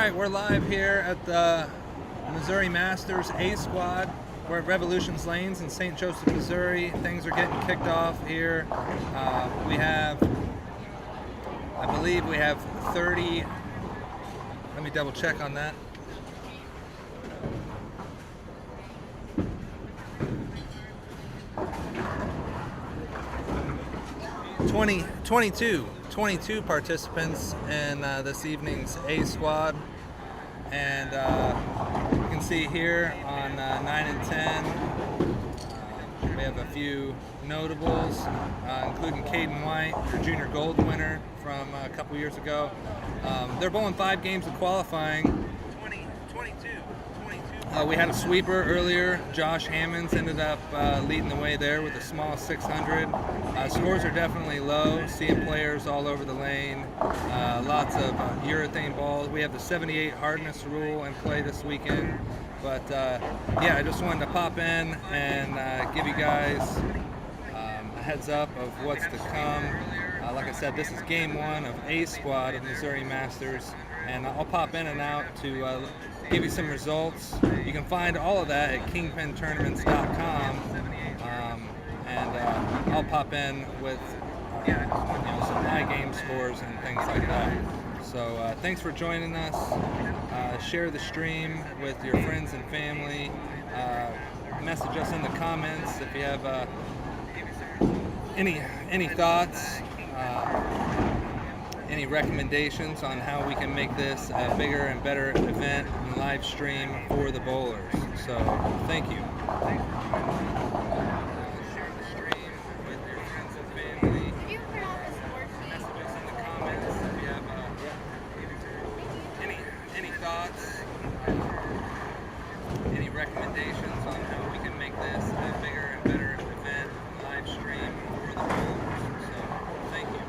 right, we're live here at the Missouri Masters A Squad. We're at Revolutions Lanes in St. Joseph, Missouri. Things are getting kicked off here. We have, I believe we have 30, let me double check on that. Twenty-two participants in this evening's A Squad, and you can see here on 9 and 10 we have a few notables, including Caden White, the junior gold winner from a couple years ago. They're bowling 5 games of qualifying. We had a sweeper earlier. Josh Hammonds ended up leading the way there with a small 600. Scores are definitely low. Seeing players all over the lane. Lots of urethane balls. We have the 78 hardness rule in play this weekend. But yeah, I just wanted to pop in and give you guys a heads up of what's to come. Like I said, this is game 1 of A Squad of Missouri Masters, and I'll pop in and out to give you some results. You can find all of that at kingpintournaments.com, and I'll pop in with some high game scores and things like that. So thanks for joining us. Share the stream with your friends and family. Message us in the comments if you have any thoughts, any recommendations on how we can make this a bigger and better event and live stream for the bowlers. So thank you. Share the stream with your friends and family. Message us in the comments if you have any thoughts, any recommendations on how we can make this a bigger and better event and live stream for the bowlers. So thank you.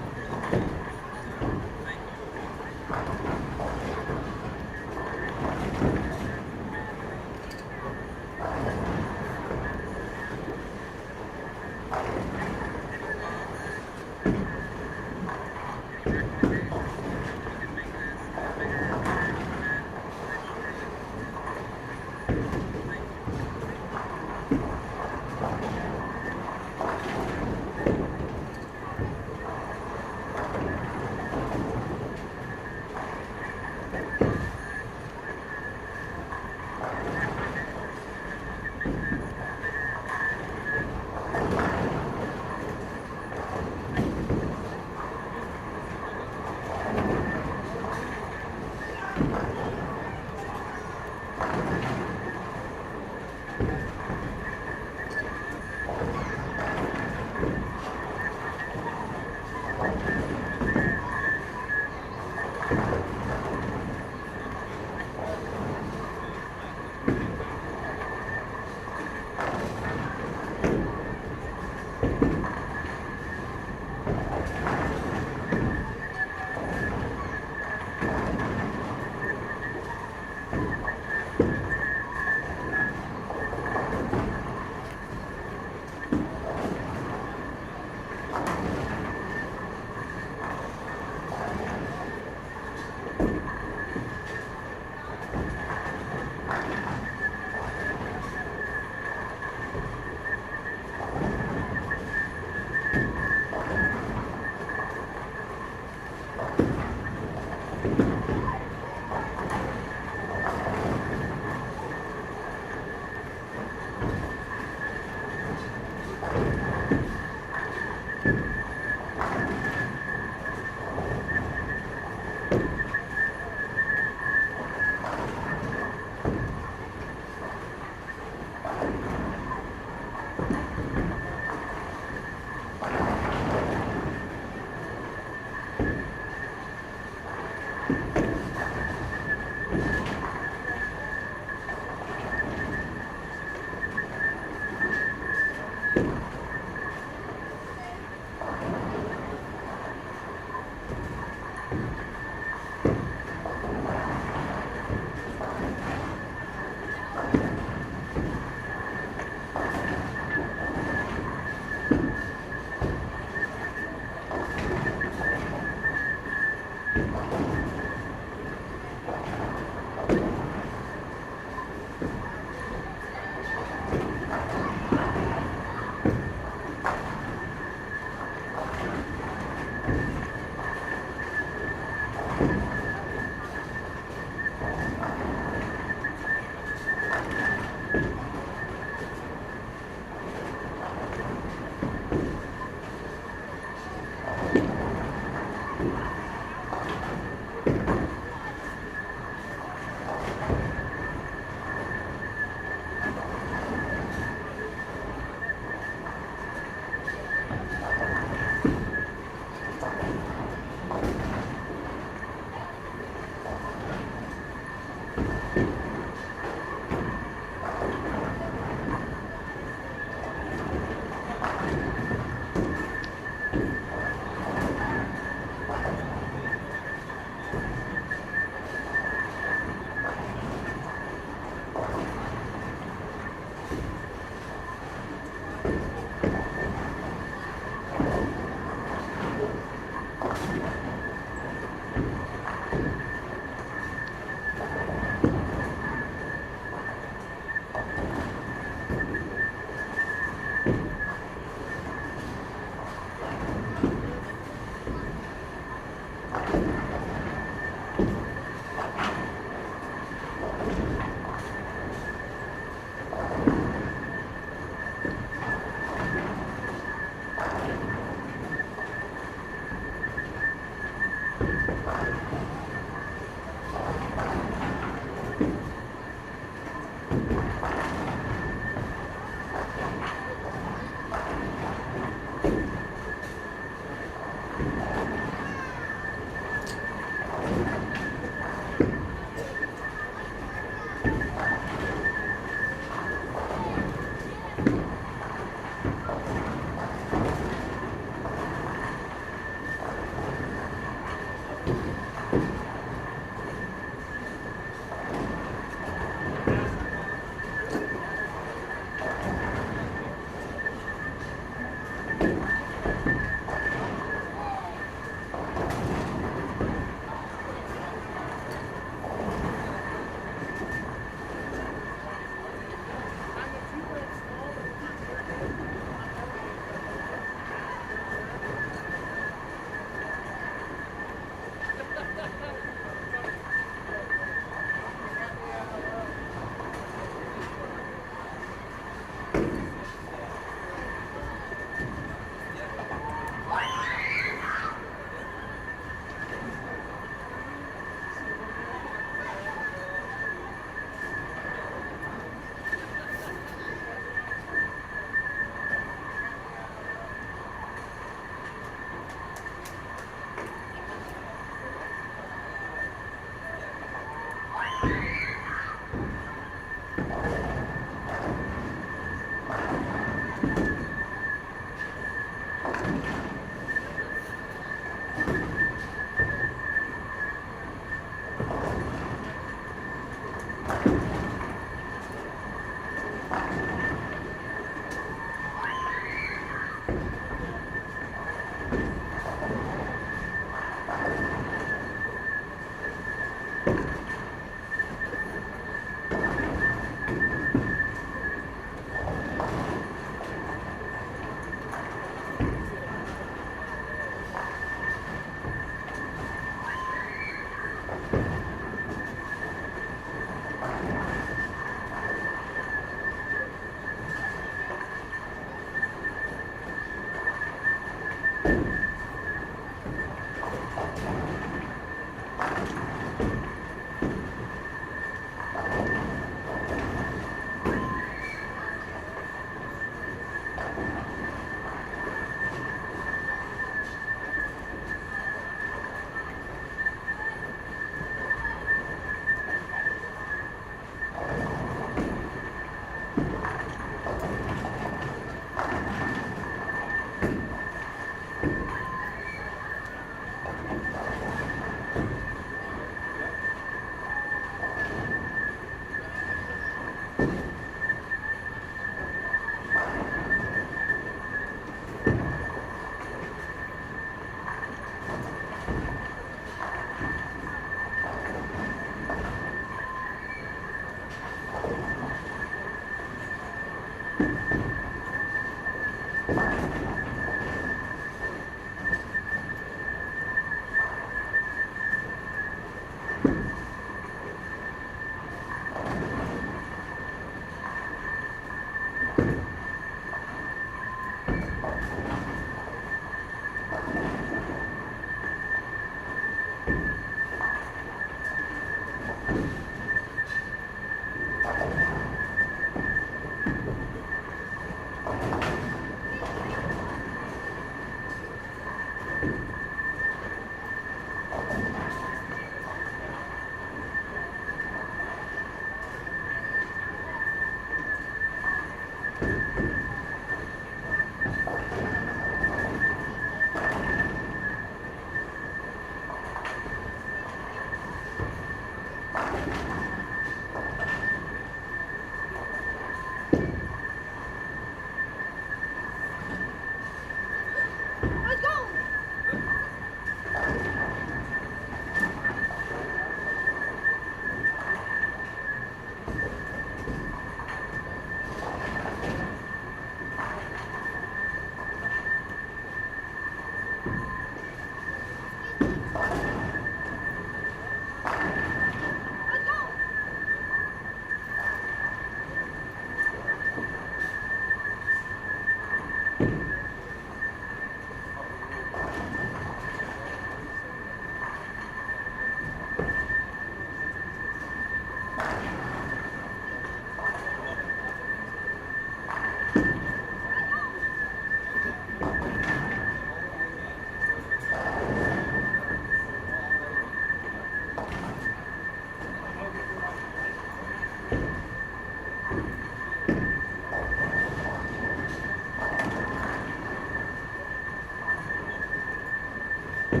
There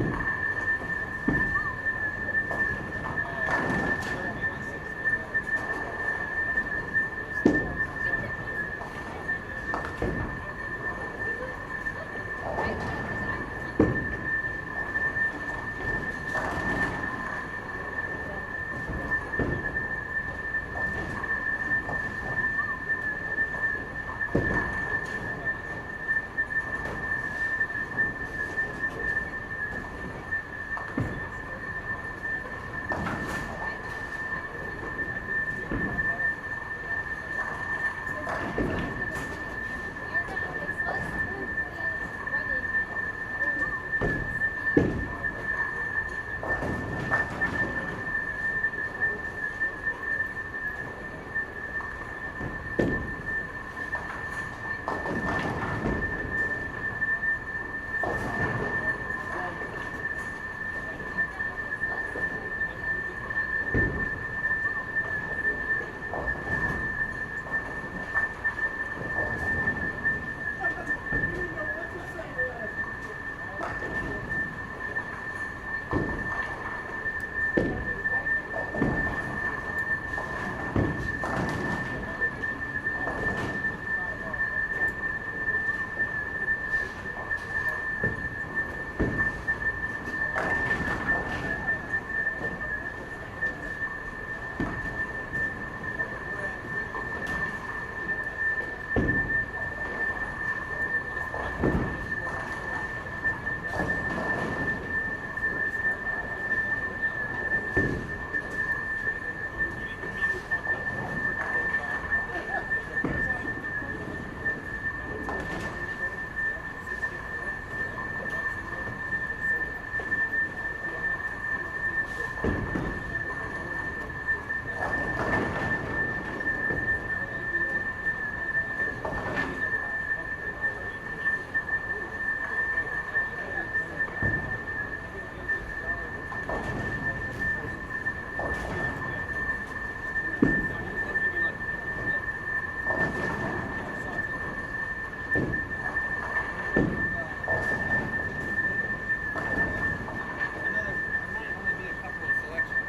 might only be a couple of selections.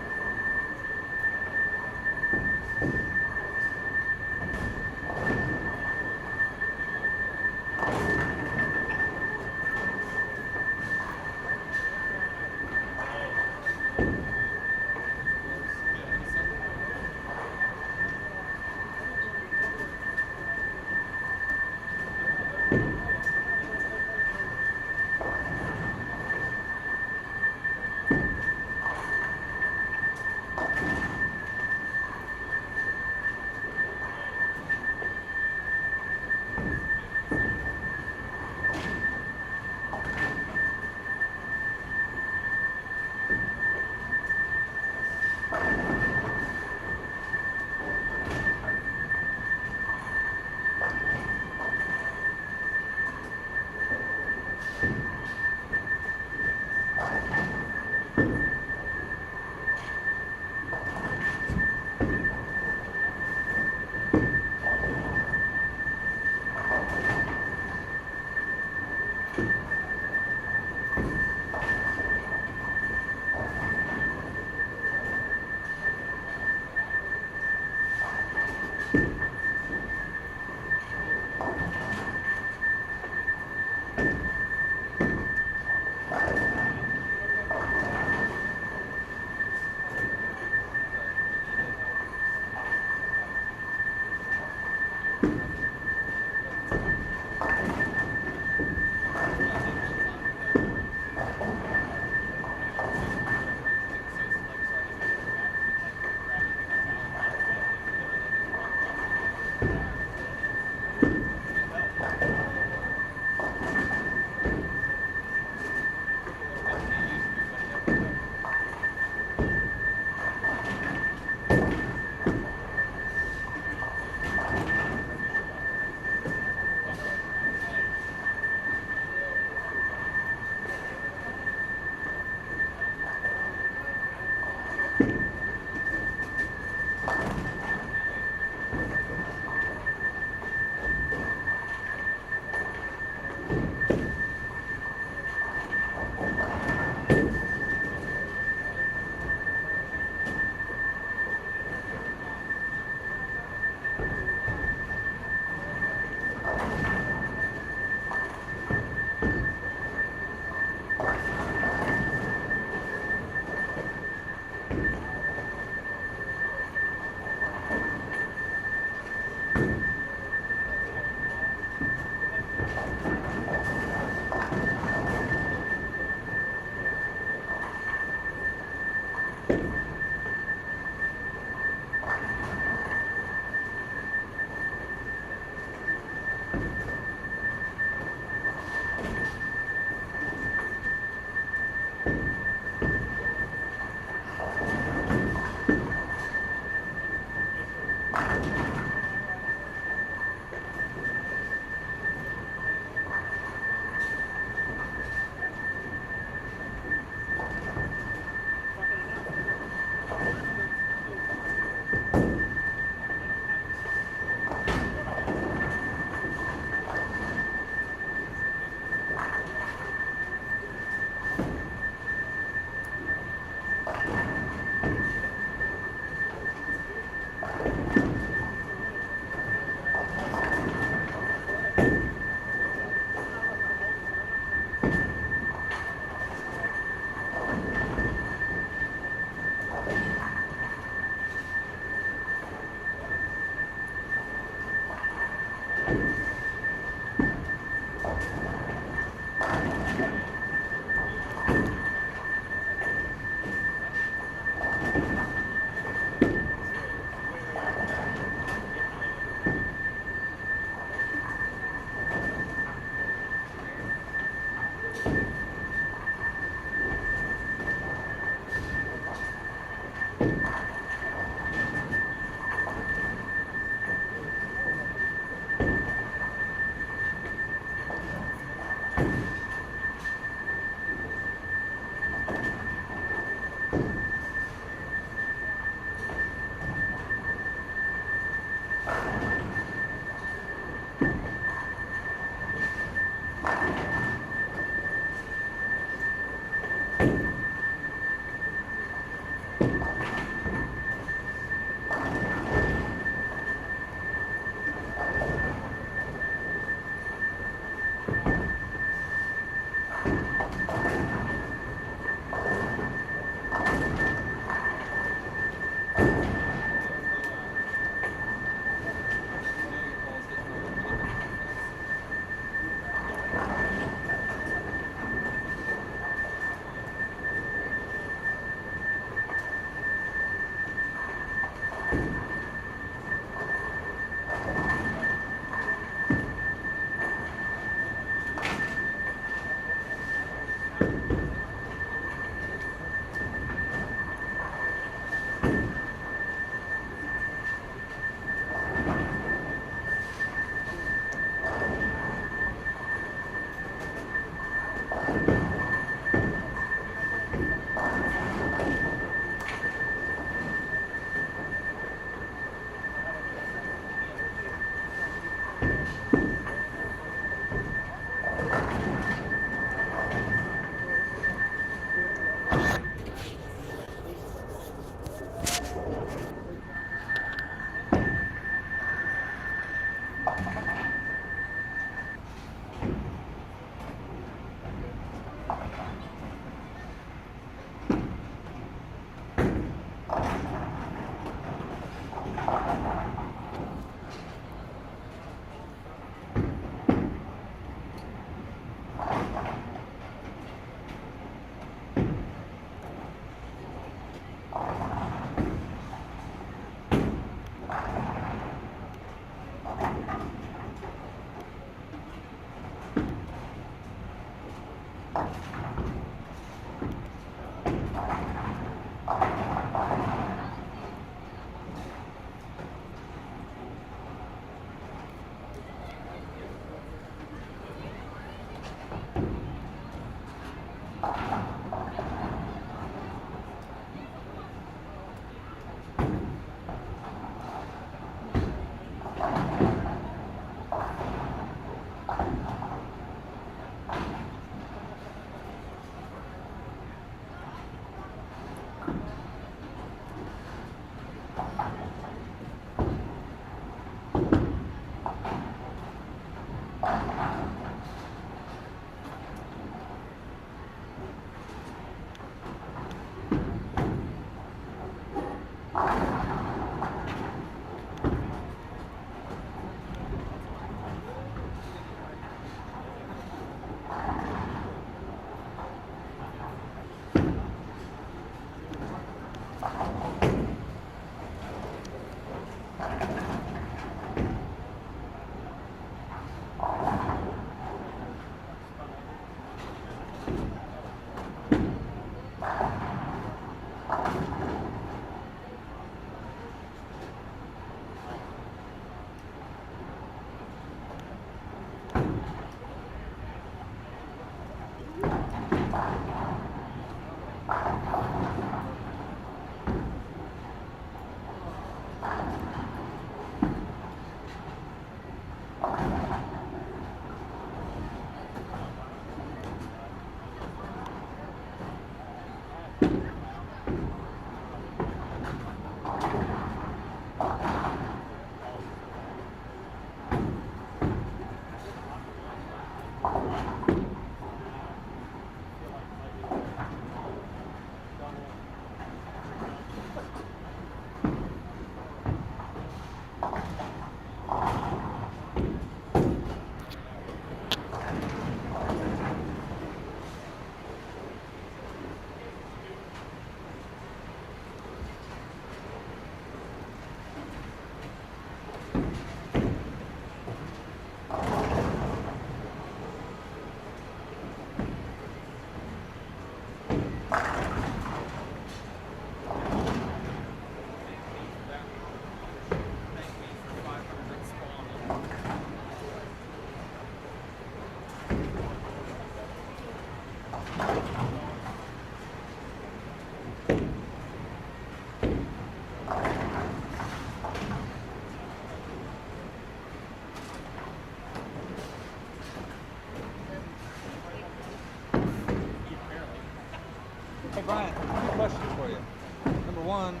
one,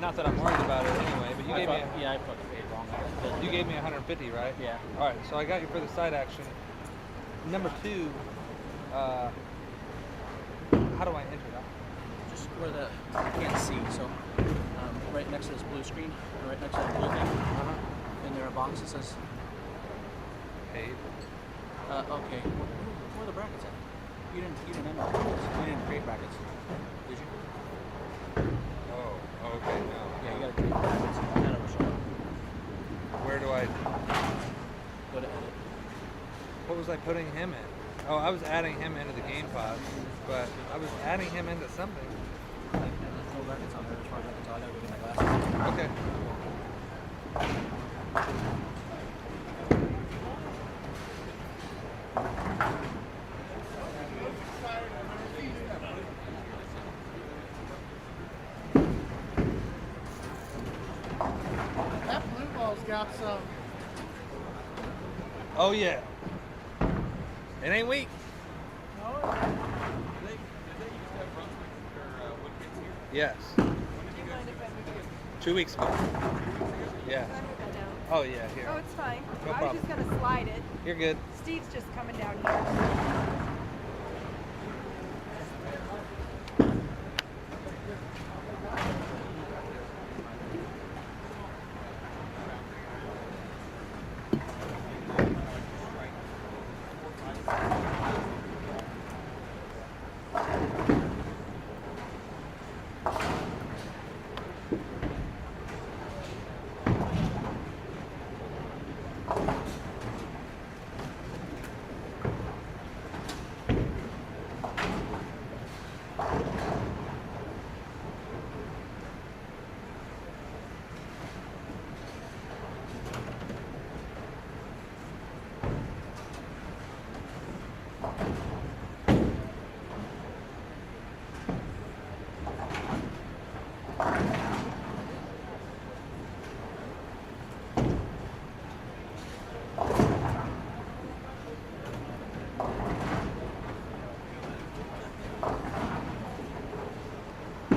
not that I'm worried about it anyway, but you gave me I fucking paid wrong. you gave me 150, right? Yeah. All right, so I got you for the side action. Number 2, how do I enter that? Just where the you can't see, so right next to this blue screen, or right next to the blue thing, in there a box that says Paid. okay. Where are the brackets at? You didn't enter brackets. You didn't create brackets, did you? Oh, okay, no. Yeah, you gotta create brackets. None of them show up. Where do I? Go to edit. What was I putting him in? Oh, I was adding him into the game pods, but I was adding him into something. There's no brackets on there. There's no brackets on. I gotta go get my glasses. Okay. That blue ball's got some. Oh yeah. It ain't weak. Yes. 2 weeks ago. Yeah. Oh yeah, here. Oh, it's fine. No I was problem. just gonna slide it. You're good. Steve's just coming down here.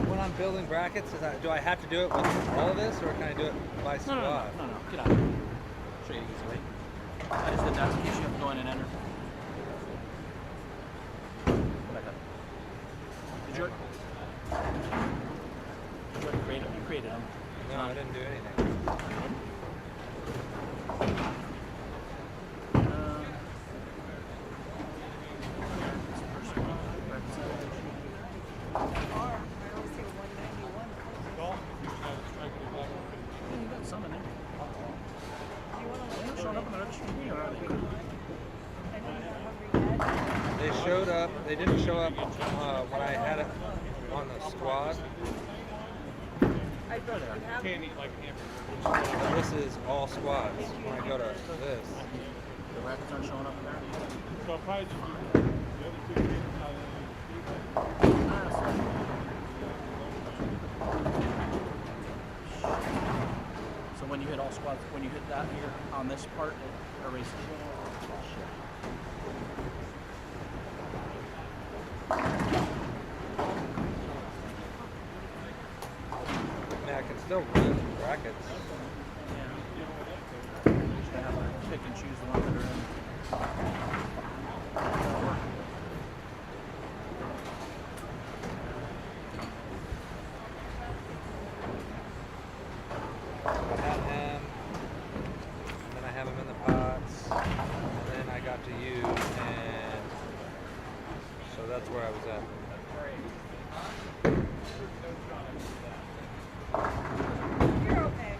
When I'm building brackets, do I have to do it with all of this, or can I do it by squad? No. Get out of here. Show you the easy way. I just did that in case you have to go in and enter. Go back up. Did you already create them? You created them. No, I didn't do anything. I only see 191. You got some in there. Do you want to They're look showing at up on the registry to me, or are they? I know you're hungry yet. They showed up. They didn't show up when I had it on the squad. I'd rather have But this is all squads. When I go to this, The brackets aren't showing up in there. So I'll probably just do the other 2 games. So when you hit all squads, when you hit that here on this part, it erases it. I mean, I can still run brackets. You should have to pick and choose the ones that are in. I had him, and then I have him in the pots, and then I got to you, and so that's where I was at. You're okay.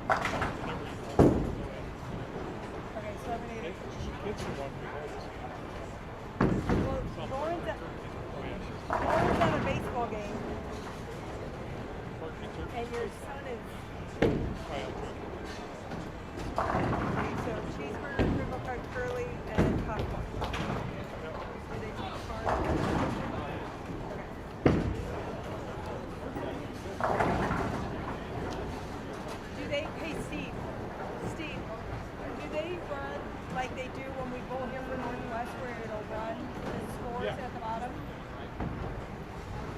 Okay, 780. Kids are one Well, Lauren's at a baseball game, and your son is. So cheeseburger, crinkle cut curly, and popcorn. Do they take card? Okay. Do they? Hey, Steve. Steve, do they run like they do when we bowl here for Northwest, where it'll run the scores Yeah. at the bottom?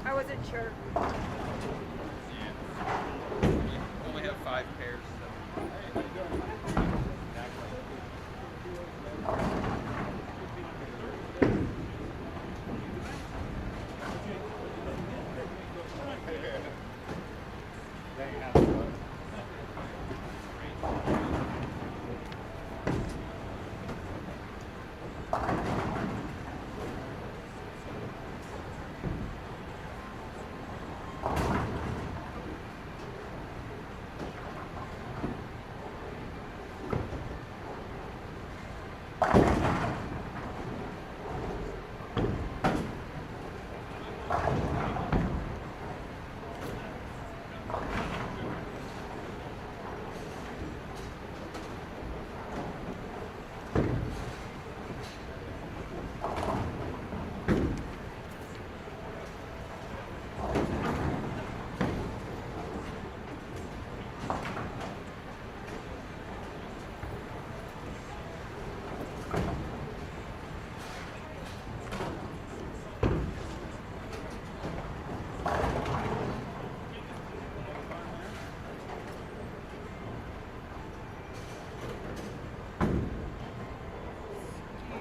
I wasn't sure. Only have 5 pairs.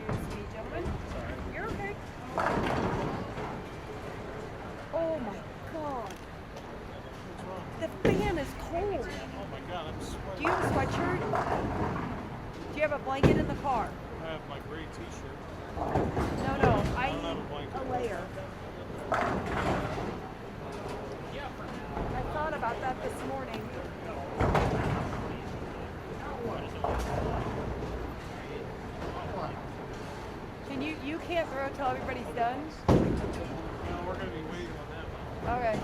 Excuse me, gentlemen. You're okay. Oh my God. The fan is cold. Oh my God, I'm sweating. Do you have a sweatshirt? Do you have a blanket in the car? I have my gray t-shirt. No, I don't have a need blanket. a layer. I thought about that this morning. Can you can't throw till everybody's done? No, we're going to be waiting on that one. Okay.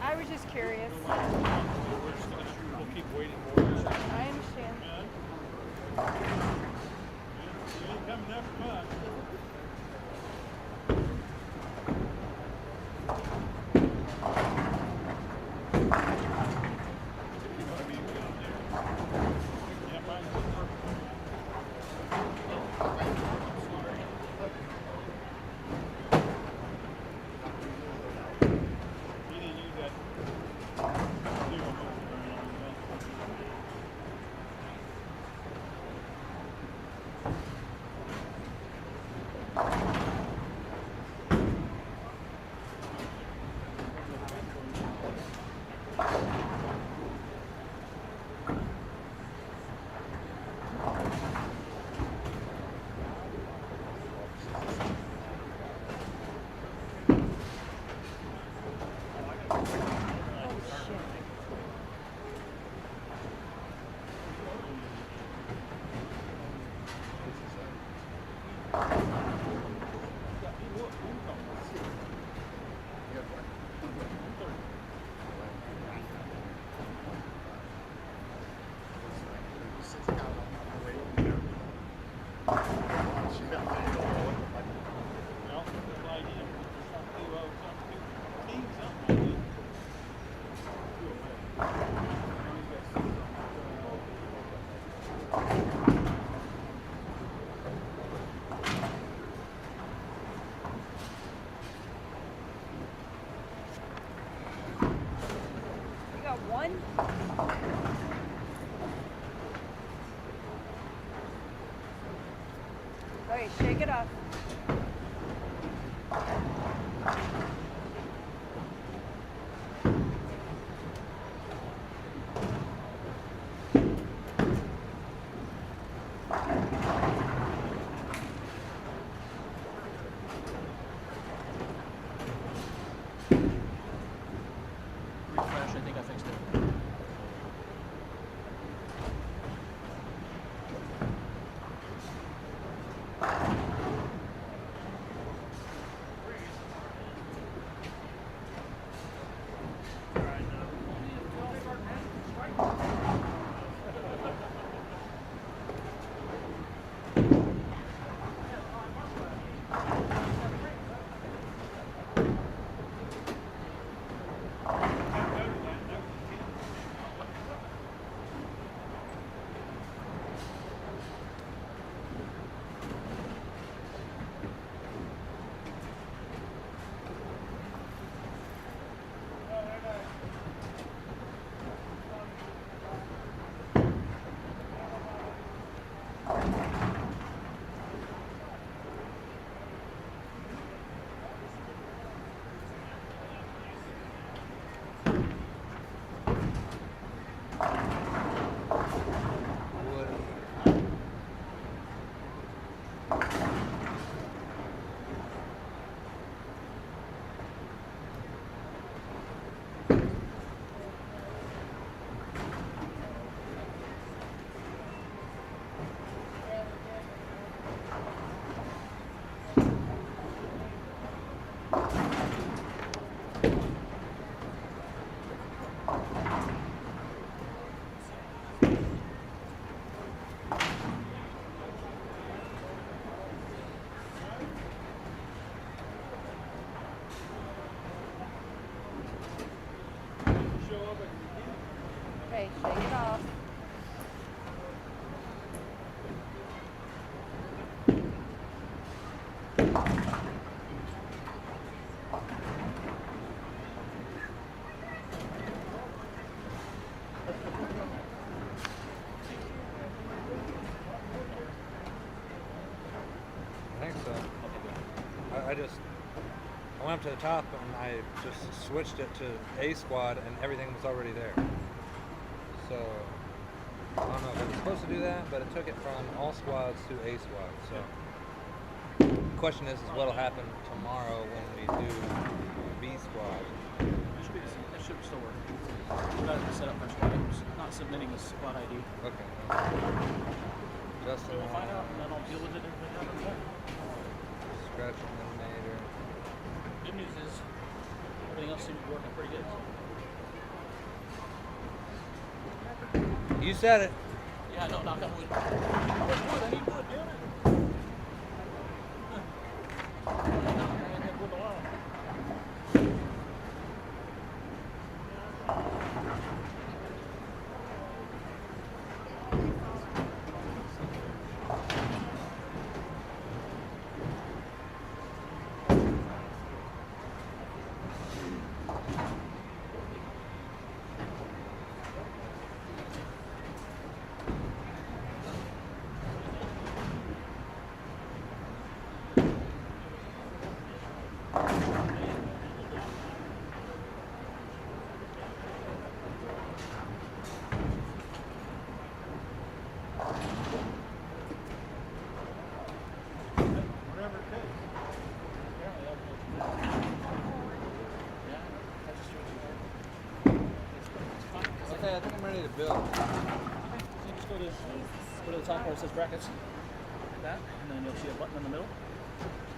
I was just curious. We're just going to shoot. We'll keep waiting more. I understand. You ain't coming up much. Yeah, mine's perfect. You didn't use that. You got one? Okay, shake it up. Okay, shake it off. I think so. I went up to the top and I just switched it to A squad and everything was already there. So I don't know if it was supposed to do that, but it took it from all squads to A squad. So the question is what'll happen tomorrow when we do B squad. It should still work. We got to set up our squad. It's not submitting the squad ID. Okay. Justin, We'll find out and then I'll deal with it if it happens. scratch eliminator. Good news is everything else seems to be working pretty good. You said it. Yeah, no, knock on wood. I need wood, damn it. I ain't had wood in a while. Whatever it takes. Okay, I think I'm ready to build. So just go to the top where it says brackets, like that, and then you'll see a button in the middle.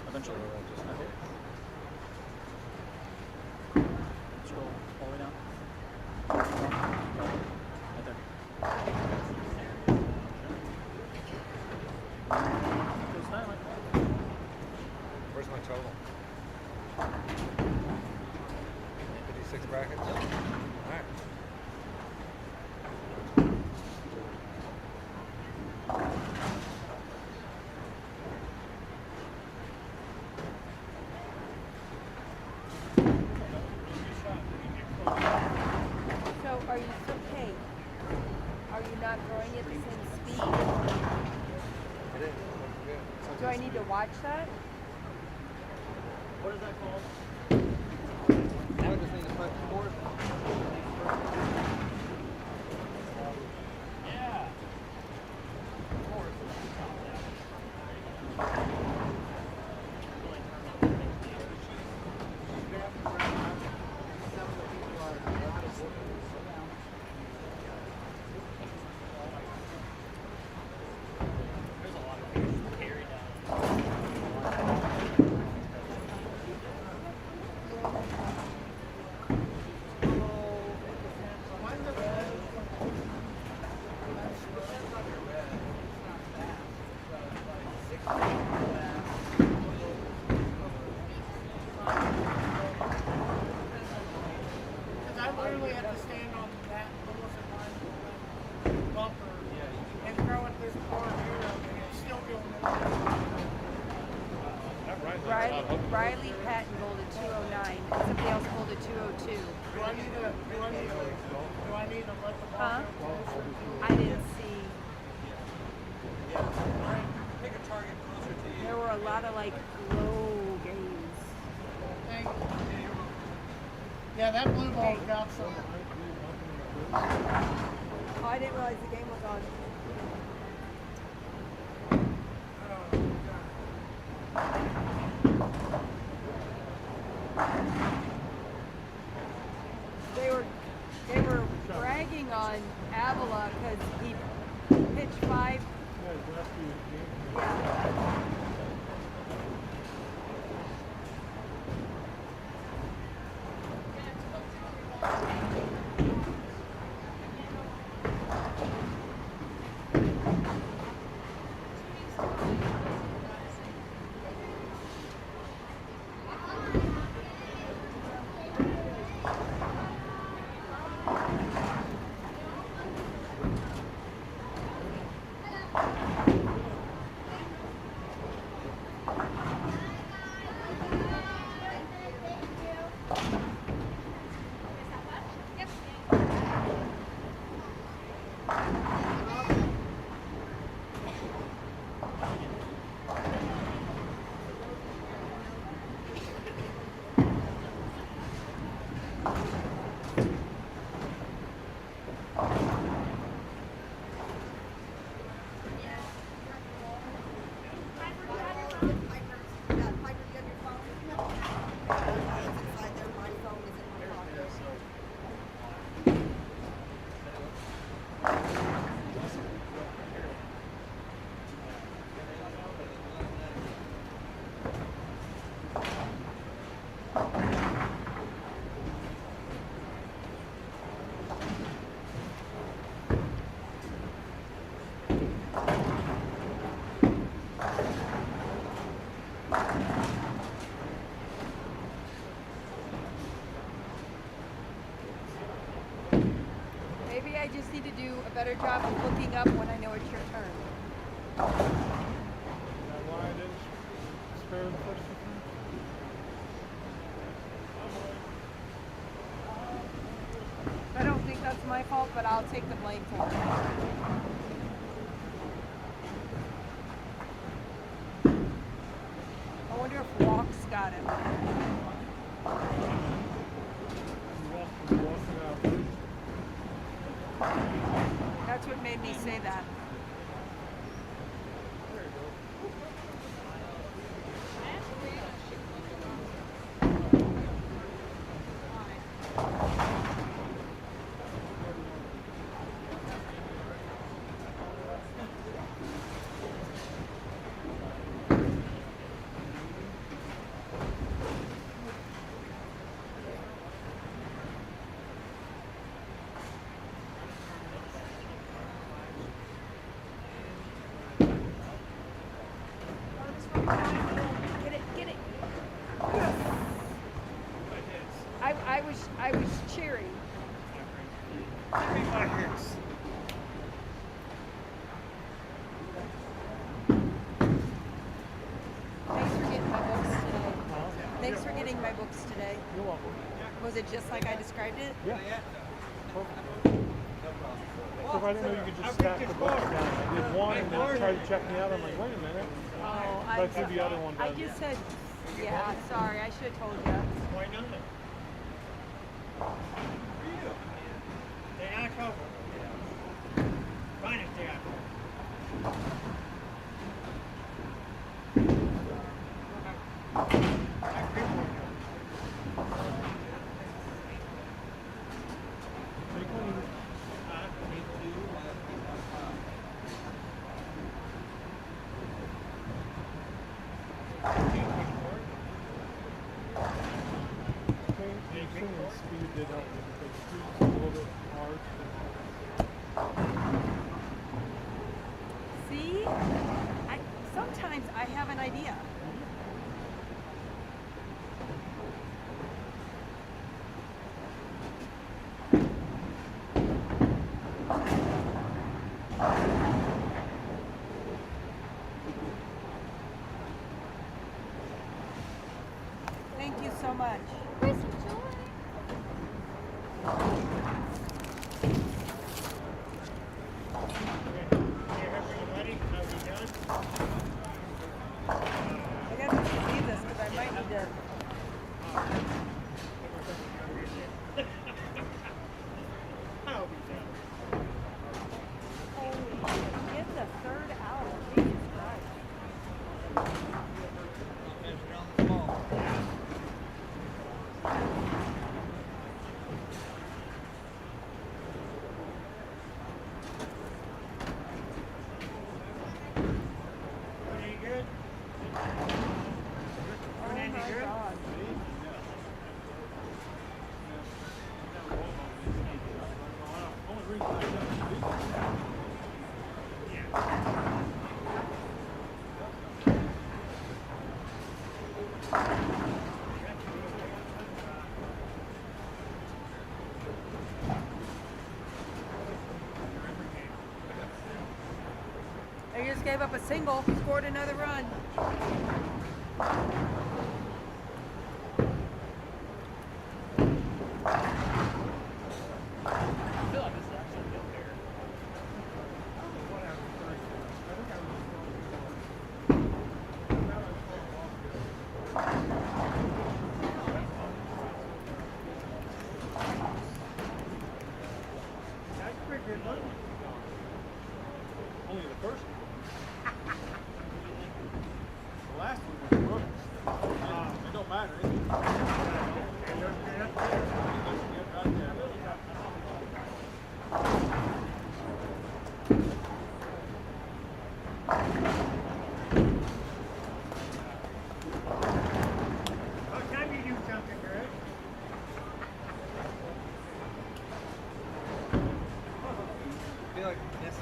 Eventually, I hope. Scroll all the way down. Right there. Goes silent. Where's my total? 56 brackets? Yep. Alright. So are you okay? Are you not growing at the same speed? It is. Looks good. Do I need to watch that? What is that called? Now we just need to put forth. Yeah. Because I literally had to stand on that bumper and throw it this far here and it's still going Riley Patton bolded 209. Somebody else bolded 202. Do I need to let the Huh? ball go? I didn't see. Pick a target closer to you. There were a lot of like low games. Thank you. Yeah, that blue ball got some. Oh, I didn't realize the game was on. They were bragging on Avila because he pitched 5. Yeah. Maybe I just need to do a better job of looking up when I know it's your turn. Is that why it is spare the first two I don't think that's my fault, but I'll take the blame for it. I wonder if Walk's got it. That's what made me say that. Get it. I was cheering. Thanks for getting my books today. You're welcome. Was it just like I described it? Yeah. Perfect. So if I didn't know you could just stack the books down. I did one and then it tried to check me out. I'm like, wait a minute. Oh, Let's do the other one. I just said, yeah, sorry, I should have told you. Why not? They are covered. Fine if they are. Speed did help me because street's a little bit hard. See? Sometimes I have an idea. Thank you so much. I gotta leave this because I might need to. Holy shit, get the third out. Jesus Christ. I just gave up a single, scored another run. Only the first one. The last one was Brooks. It don't matter. What time do you do something, Greg? I feel like this is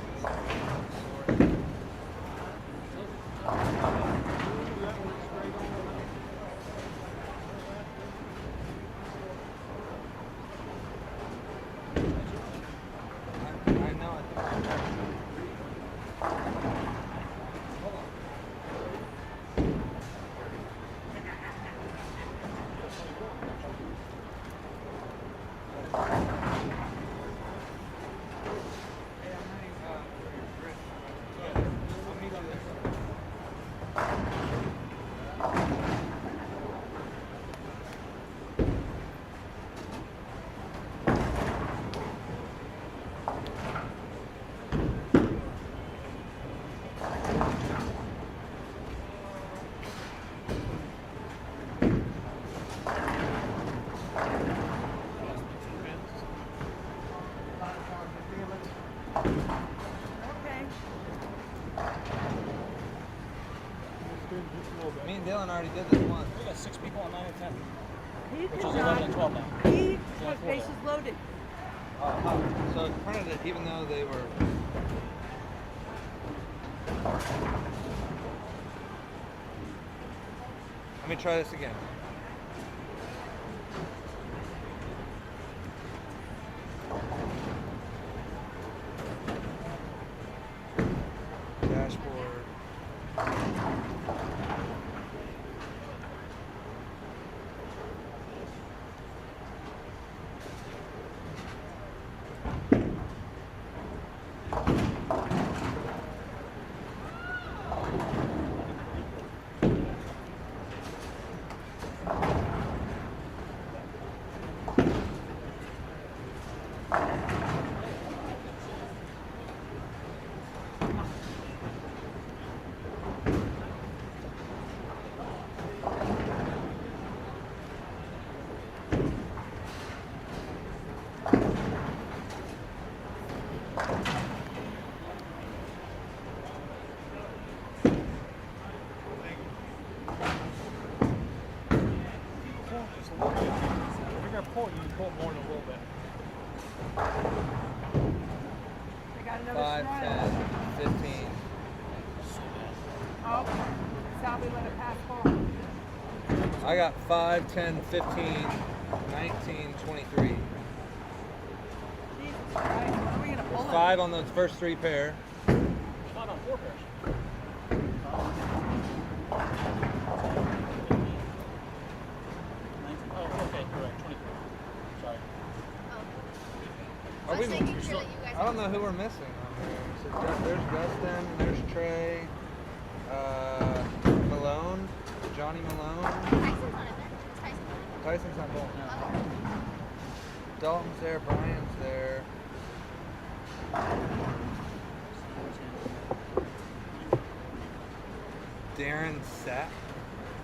and Dylan already did this once. We got 6 people on 9 and 10, He which did is not. 11 and 12 now. He Yeah, put 4 bases loaded. So it printed it even though they were. Let me try this again. Dashboard. Just a little bit. If you're gonna pull it, you can pull it more than a little bit. They got another 5, strike. 10, 15. Oh, Salvi let it pass ball. I got 5, 10, 15, 19, 23. Jesus Christ, are we gonna pull There's it? 5 on those first 3 pair. Not on 4 pairs. Oh, okay, correct. 23. Sorry. Are I was we- making sure that you guys. I don't know who we're missing on there. So there's Dustin, there's Trey, Malone, Johnny Malone. Tyson's not in there. Is Tyson on it? Tyson's not going. Okay. Dalton's there, Brian's there. Darren Sapp.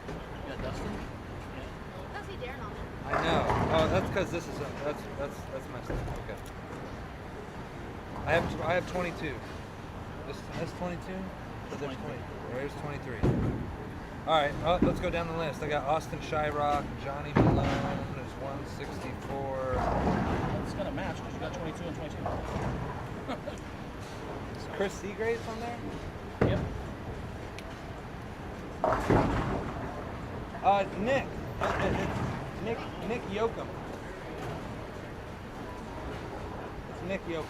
You got Dustin? I don't see Darren on it. I know. Oh, that's because this is that's messed up. Okay. I have 22. That's 22. So there's 20. There's 23. All right. Let's go down the list. I got Austin Shyrock, Johnny Malone. There's 164. It's gonna match because you got 22 and 22. Is Chris Seagraves on there? Yep. Nick. Nick Yoakum. It's Nick Yoakum.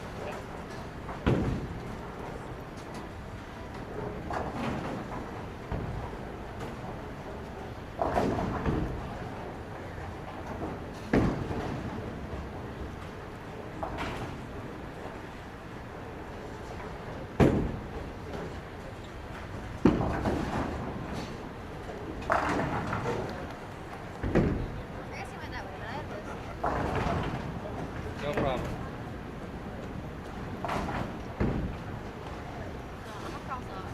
I guess he went that way, but I have this. No problem. No, I'm gonna cross off.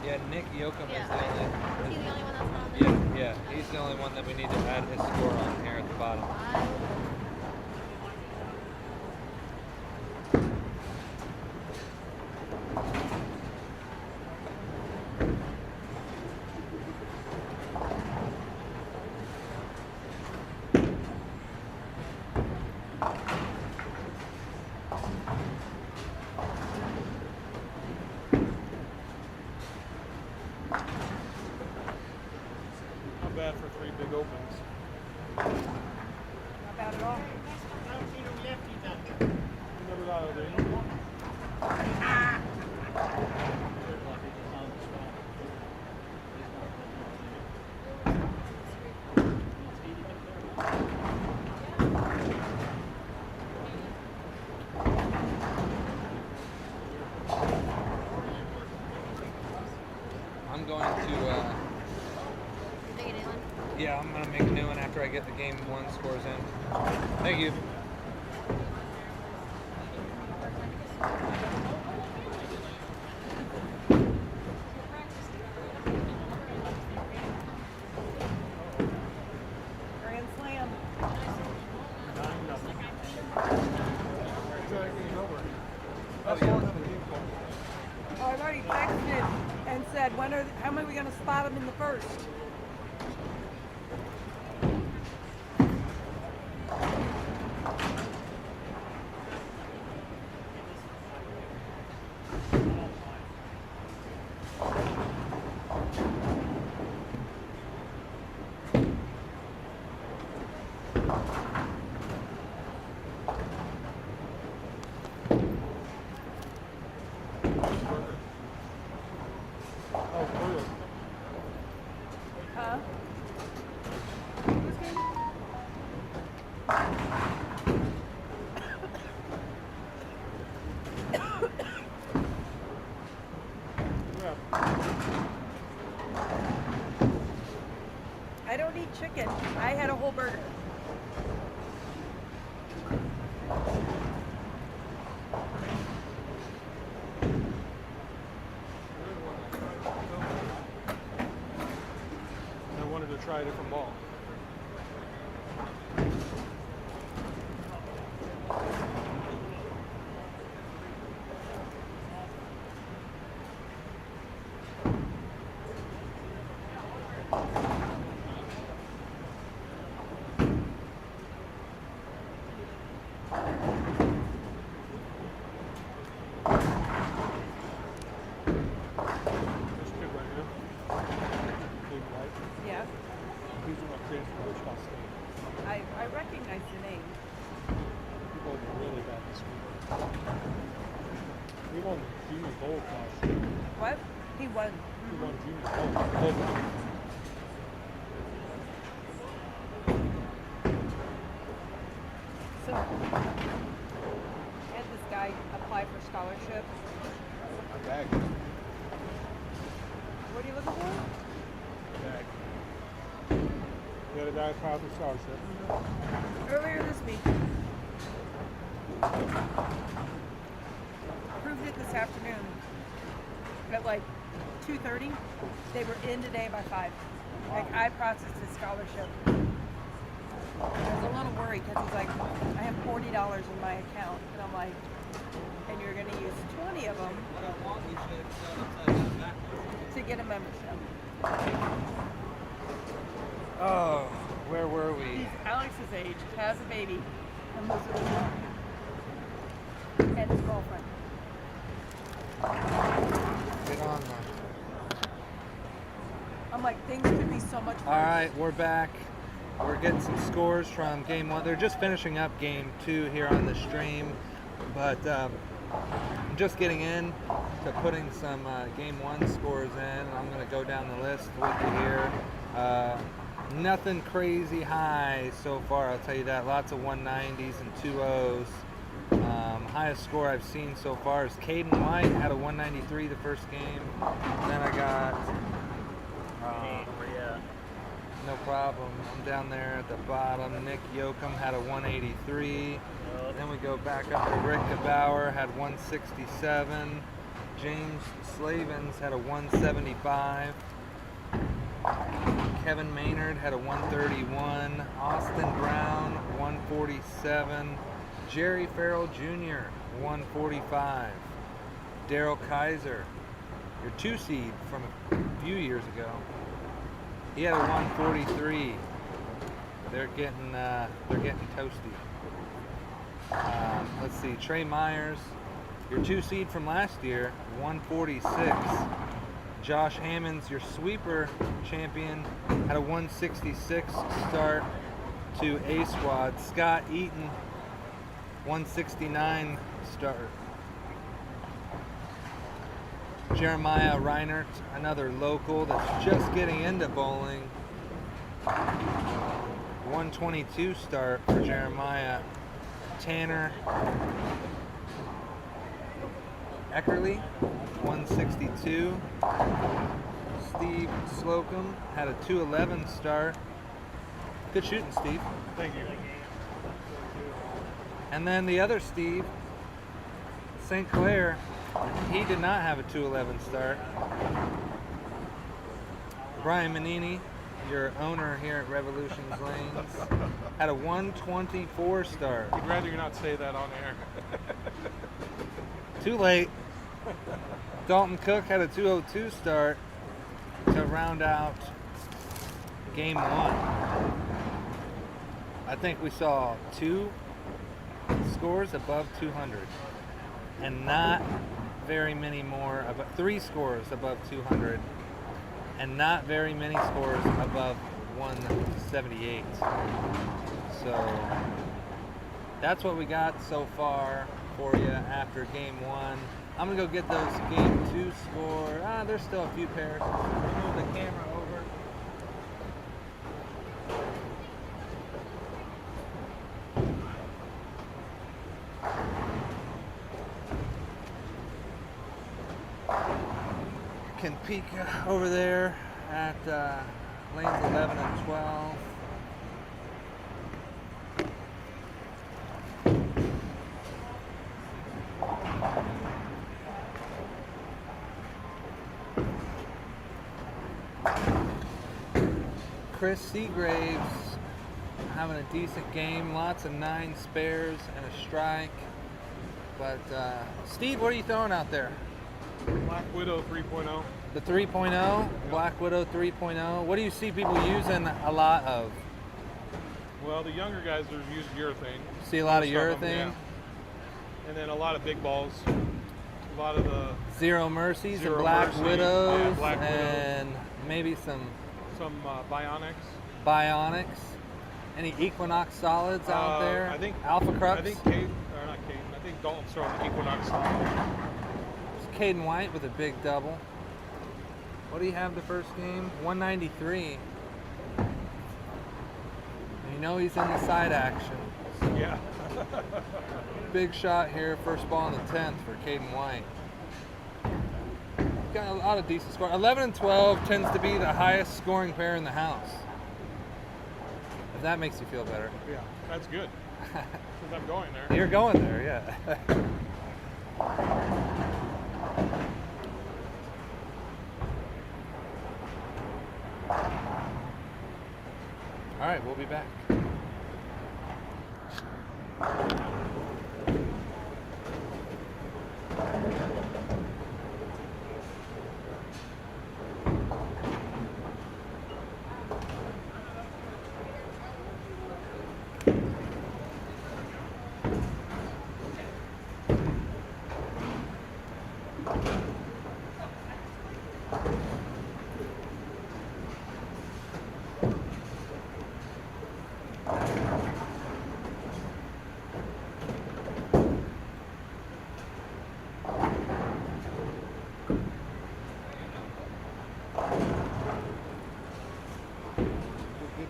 Yeah, Nick Yoakum Yeah. is the only. Is he the only one that's not on there? Yeah, he's the only one that we need to add his score on here at the bottom. Not bad for 3 big opens. Not bad at all. You never got out there. I'm going to, Make a new one. yeah, I'm going to make a new one after I get the game one scores in. Thank you. Grand slam. 9-0. It's over. Oh, That's yeah. more than the game call. Oh, I've already texted and said, how many are we going to spot them in the first? Oh, really? Huh? Yeah. I don't eat chicken. I had a whole burger. I wanted to try a different ball. This kid right here, big white, Yeah, he's the one that created the Wichita State. I recognize the name. He played really bad this week. He won junior gold last year. What? He won. He won junior gold. So, had this guy apply for scholarship. A bag. What are you looking for? Bag. The other guy applied for scholarship. Earlier this week. Approved it this afternoon at like 2:30. They were in today by 5. Like, I processed his scholarship. I was a little worried because he's like, I have $40 in my account. And I'm like, and you're going to use 20 of them to get a membership. Oh, where were we? He's Alex's age, has a baby, and lives with his mom and his girlfriend. Get on there. I'm like, things could be so much worse. All right, we're back. We're getting some scores from game one. They're just finishing up game two here on the stream, but I'm just getting in to putting some game one scores in. I'm going to go down the list with you here. Nothing crazy high so far, I'll tell you that. Lots of 190s and 2.0s. Highest score I've seen so far is Caden White, had a 193 the first game. Then I got no problem. I'm down there at the bottom. Nick Yoakum had a 183. Then we go back up to Rick DeBauer, had 167. James Slavens had a 175. Kevin Maynard had a 131. Austin Brown, 147. Jerry Farrell Jr., 145. Daryl Kaiser, your 2 seed from a few years ago. He had a 143. They're getting toasty. Let's see, Trey Myers, your 2 seed from last year, 146. Josh Hammonds, your sweeper champion, had a 166 start to A squad. Scott Eaton, 169 start. Jeremiah Reinert, another local that's just getting into bowling. 122 start for Jeremiah. Tanner Eckerly, 162. Steve Slocum had a 211 start. Good shooting, Steve. Thank you. And then the other Steve, St. Clair, he did not have a 211 start. Brian Manini, your owner here at Revolutions Lanes, had a 124 start. I'd rather you not say that on air. Too late. Dalton Cook had a 202 start to round out game 1. I think we saw 2 scores above 200 and not very many more, 3 scores above 200 and not very many scores above 178. So that's what we got so far for you after game 1. I'm gonna go get those game 2 score. There's still a few pairs. Move the camera over. Can peek over there at lanes 11 and 12. Chris Seagraves having a decent game, lots of 9 spares and a strike. But Steve, what are you throwing out there? Black Widow 3.0. The 3.0, Black Widow 3.0. What do you see people using a lot of? Well, the younger guys are using urethane. See a lot of Most them, urethane? yeah. And then a lot of big balls. A lot of the Zero Mercies Zero and Black Mercy, Widows, yeah, Black Widows. and maybe some Bionics. Bionics. Any Equinox solids out there? I think Alpha Crux. I think not Caden. I think Dalton's throwing the Equinox on. It's Caden White with a big double. What do you have the first game? 193. You know he's in the side action. So Yeah. big shot here, first ball in the 10th for Caden White. Got a lot of decent score. 11 and 12 tends to be the highest scoring pair in the house. If that makes you feel better. Yeah, that's good. Because I'm going there. You're going there, yeah. All right, we'll be back.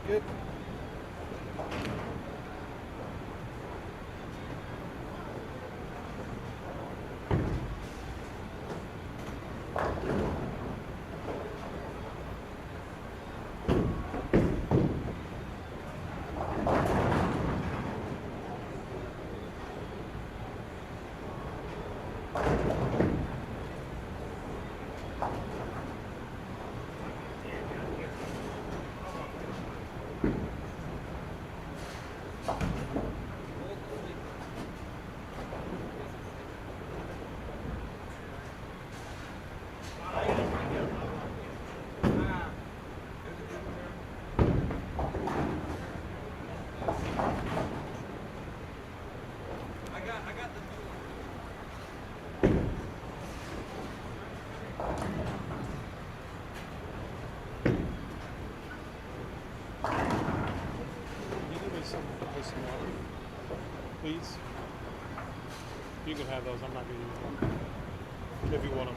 Good. Please. You can have those. I'm not going to use them. If you want them.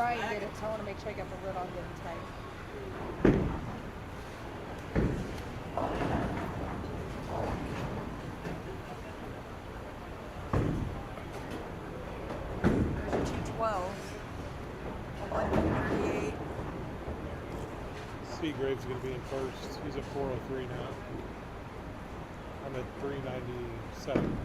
try and get it. So I want to make sure I got the lid on good and tight. There's your 212s. 1138. Seagrave's going to be in first. He's at 403 now. I'm at 397.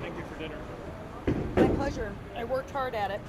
Thank you for dinner. My pleasure. I worked hard at it.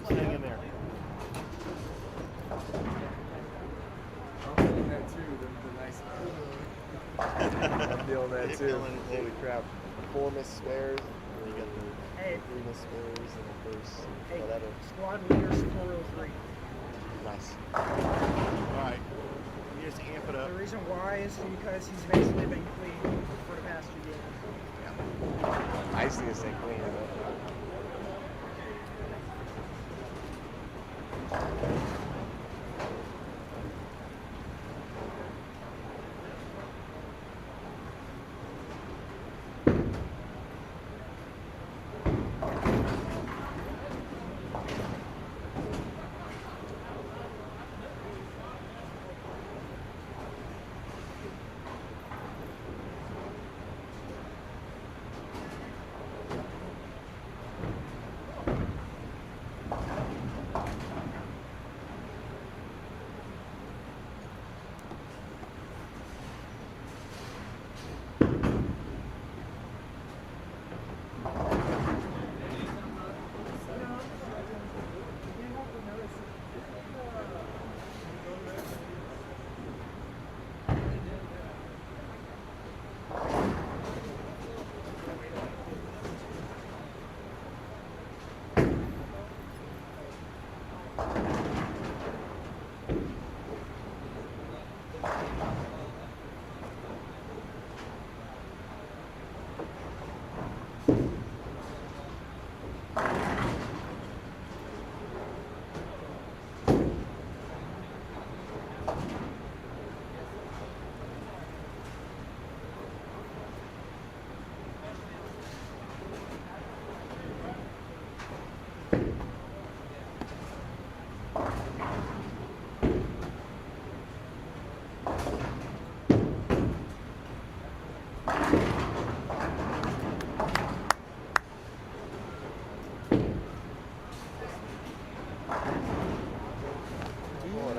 Hang in there. I'm feeling that too, I'm feeling that too. Holy crap. 4 missed spares. You got the 3 missed spares and the first. Hey, That'll. squad leader's 403. Nice. Alright. You just amp it up. The reason why is because he's basically been clean for the past 2 games. I just need to stay clean.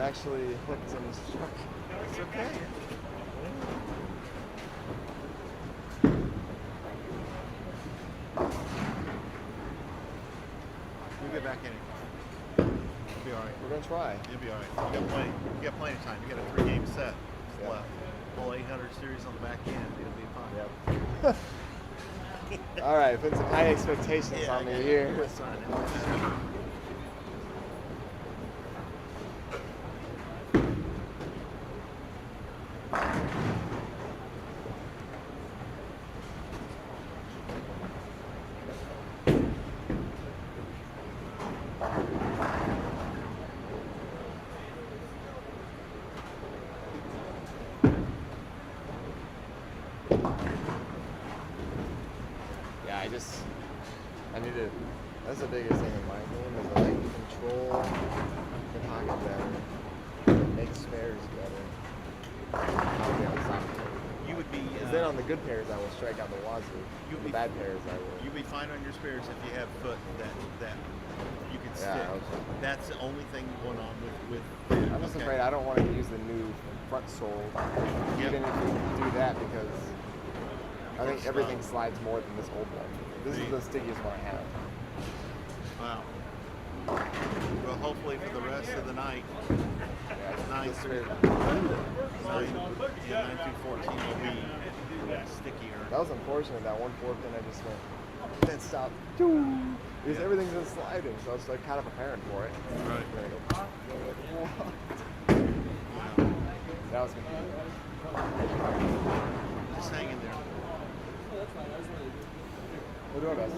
actually hooked and struck. It's okay. You get back in it. You'll be all right. We're gonna try. You'll be all right. You got plenty. You got plenty of time. You got a 3-game set left. Whole 800 series on the back end. It'll be fine. Yep. All right, put some high expectations on me here. I need to, that's the biggest thing in my game is like control the pocket better, make spares better. You would be. Because then on the good pairs I will strike out the wazoo. The bad pairs I will. You'll be fine on your spares if you have foot that you can stick. Yeah, okay. That's the only thing going on with I'm just afraid I don't want to use the new front sole, even if you do that, because I think everything slides more than this old one. This is the stickiest one I have. Wow. Well, hopefully for the rest of the night, 9 through 14 will be stickier. That was unfortunate. That one fork, then I just went, then stopped. Because everything's been sliding, so I was like kind of preparing for it. Right. And then I go, that was confusing. Just hang in there. We're doing our best.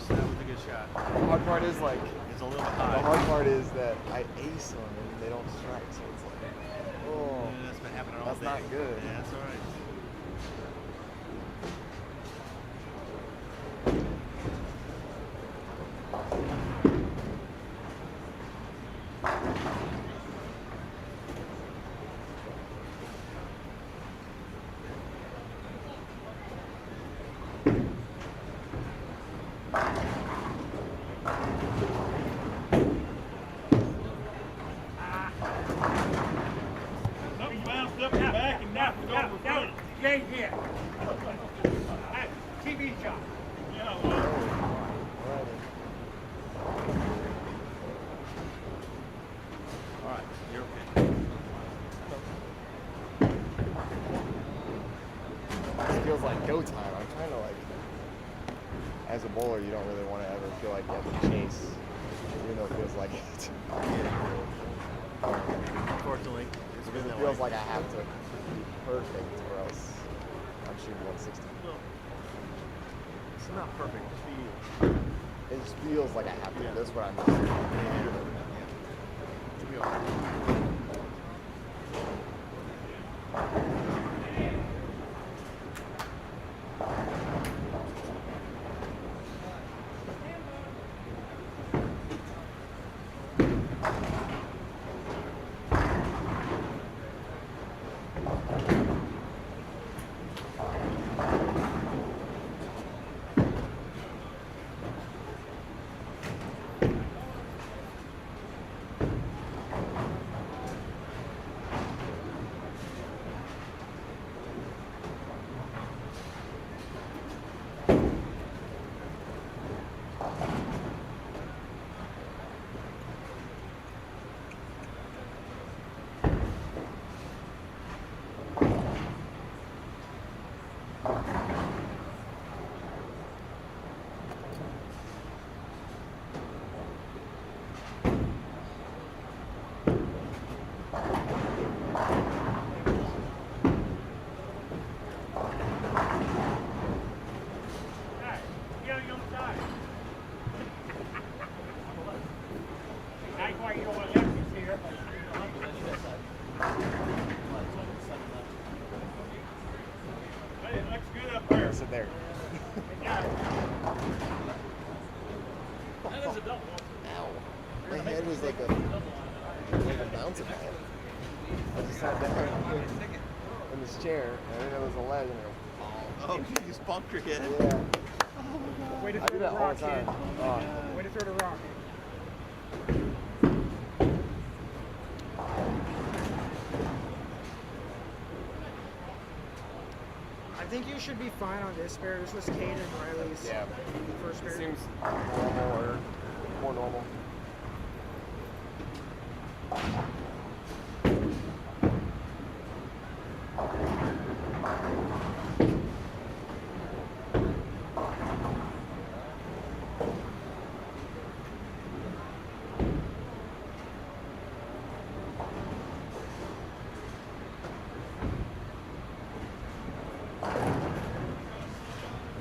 That was a good shot. The hard part is like, it's a little high. The hard part is that I ace them and they don't strike, so it's like, oh, Yeah, that's been happening all that's day. not good. Yeah, that's all right. TV shot. All right, you're okay. It feels like go time. I'm trying to like, as a bowler, you don't really want to ever feel like you have to chase, even though it feels like it. Unfortunately, it's been It that feels way. like I have to be perfect or else I'm shooting 160. Well, it's not perfect. Just be you. It just feels like I have to. Yeah. That's what I'm Yeah. You'll be all right. sat down in this chair, and I didn't know there was a ledge, and I Oh, you just bumped your head. go, yeah. Way to I throw do the that all rock, the time. kid. Oh. Way to throw the rock. I think you should be fine on this pair. This was Kane and Riley's Yeah. first It pair. seems normal or more normal.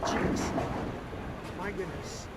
Jeez. My goodness.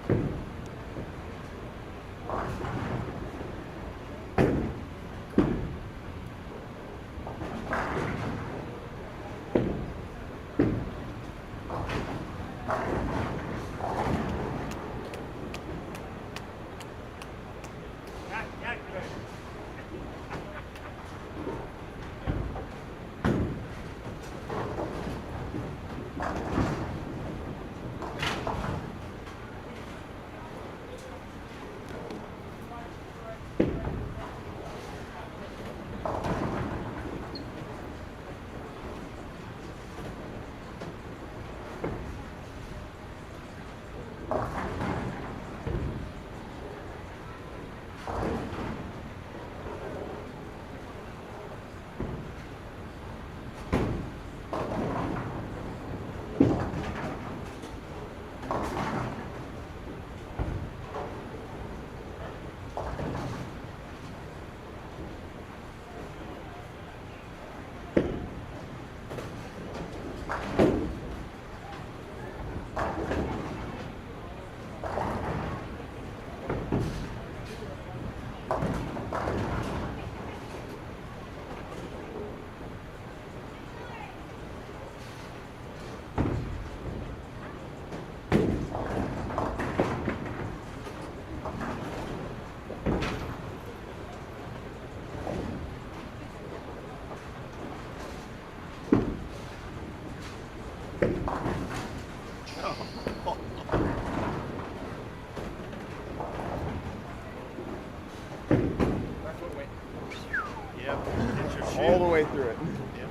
Yep. It's your shoe. All the way through it. Yep.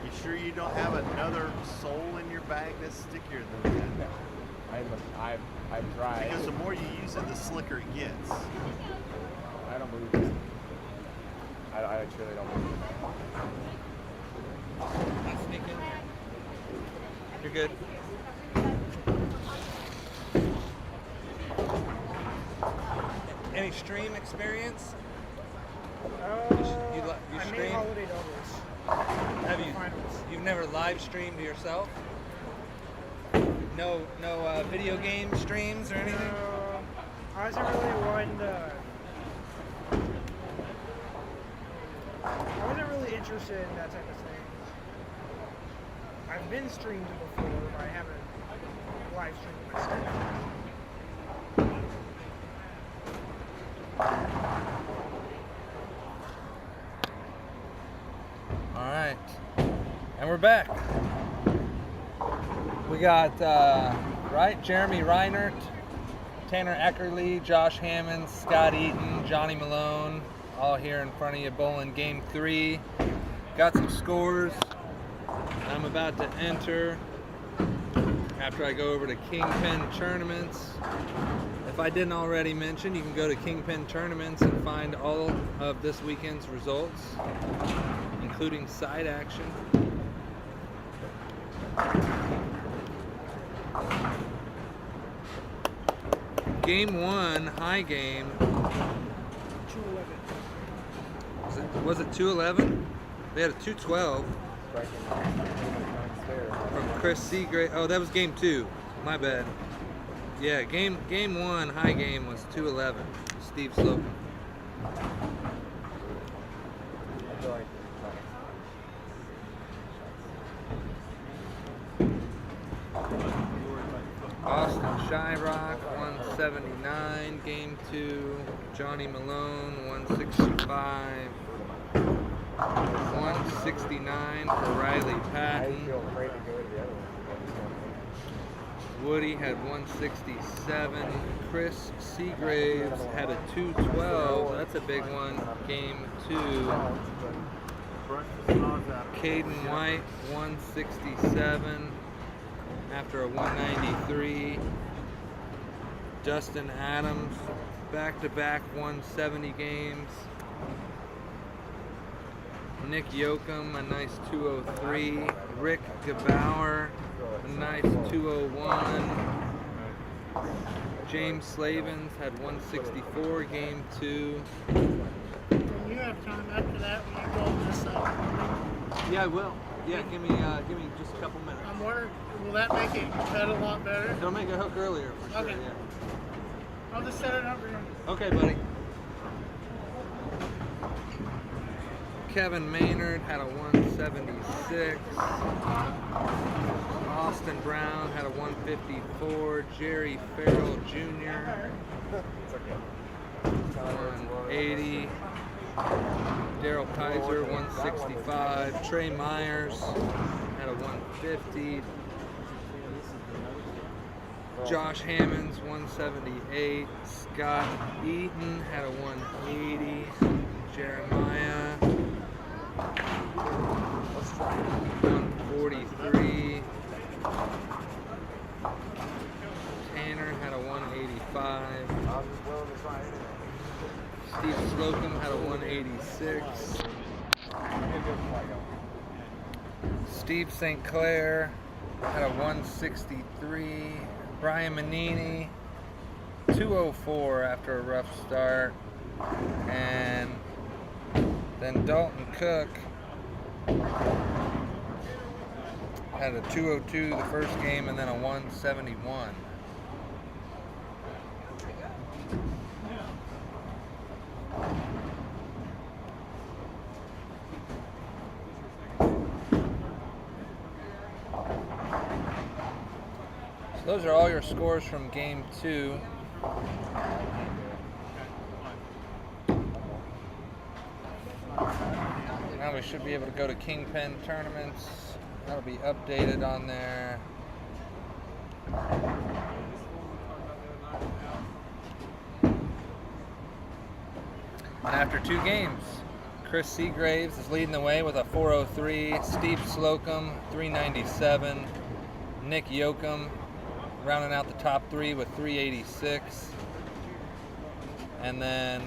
You sure you don't have another sole in your bag that's stickier than that? I've tried. Because the more you use it, the slicker it gets. I don't believe it. I truly don't believe it. Not sneaking. You're good. Any stream experience? You I made stream? holiday doubles. Have you? Finals. You've never live streamed yourself? No video game streams or anything? I wasn't really I wasn't really interested in that type of thing. I've been streamed before, but I haven't live streamed myself. All right, and we're back. We got Jeremy Reinert, Tanner Eckerly, Josh Hammond, Scott Eaton, Johnny Malone, all here in front of you bowling game 3. Got some scores I'm about to enter after I go over to Kingpin Tournaments. If I didn't already mention, you can go to Kingpin Tournaments and find all of this weekend's results, including side action. Game 1, high game. 211. Was it 211? They had a 212 from Chris Seagrave. Oh, that was game 2. My bad. Yeah, game 1, high game was 211. Steve Slocum. I feel like Austin Shyrock, 179, game 2. Johnny Malone, 165. 169 for Riley I Patton. feel afraid to go to the other one. Woody had 167. Chris Seagraves had a 212. That's a big one. Game 2. Caden White, 167 after a 193. Dustin Adams, back-to-back 170 games. Nick Yoakum, a nice 203. Rick Gebauer, a nice 201. James Slavens had 164, game 2. When you have time after that, when you roll this up, Yeah, I will. Yeah, give me just a couple minutes. I'm wondering, will that make it cut a lot better? It'll make a hook earlier for sure. Okay. Yeah. I'll just set it up for you. Okay, buddy. Kevin Maynard had a 176. Austin Brown had a 154. Jerry Farrell Jr. 180. Daryl Kaiser 165. Trey Myers had a 150. Josh Hammonds 178. Scott Eaton had a 180. Jeremiah 143. Tanner had a 185. Steve Slocum had a 186. Steve St. Clair had a 163. Brian Manini 204 after a rough start. And then Dalton Cook had a 202 the first game and then a 171. So those are all your scores from game 2. Now we should be able to go to Kingpin tournaments. That'll be updated on there. And after 2 games, Chris Seagraves is leading the way with a 403. Steve Slocum, 397. Nick Yoakum rounding out the top 3 with 386. And then,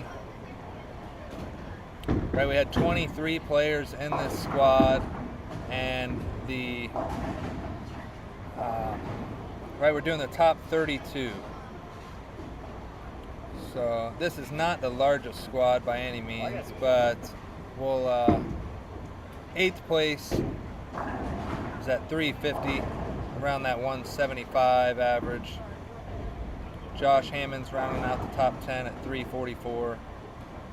right, we had 23 players in this squad, and we're doing the top 32. So this is not the largest squad by any means, but we'll 8th place is at 350, around that 175 average. Josh Hammond's rounding out the top 10 at 344.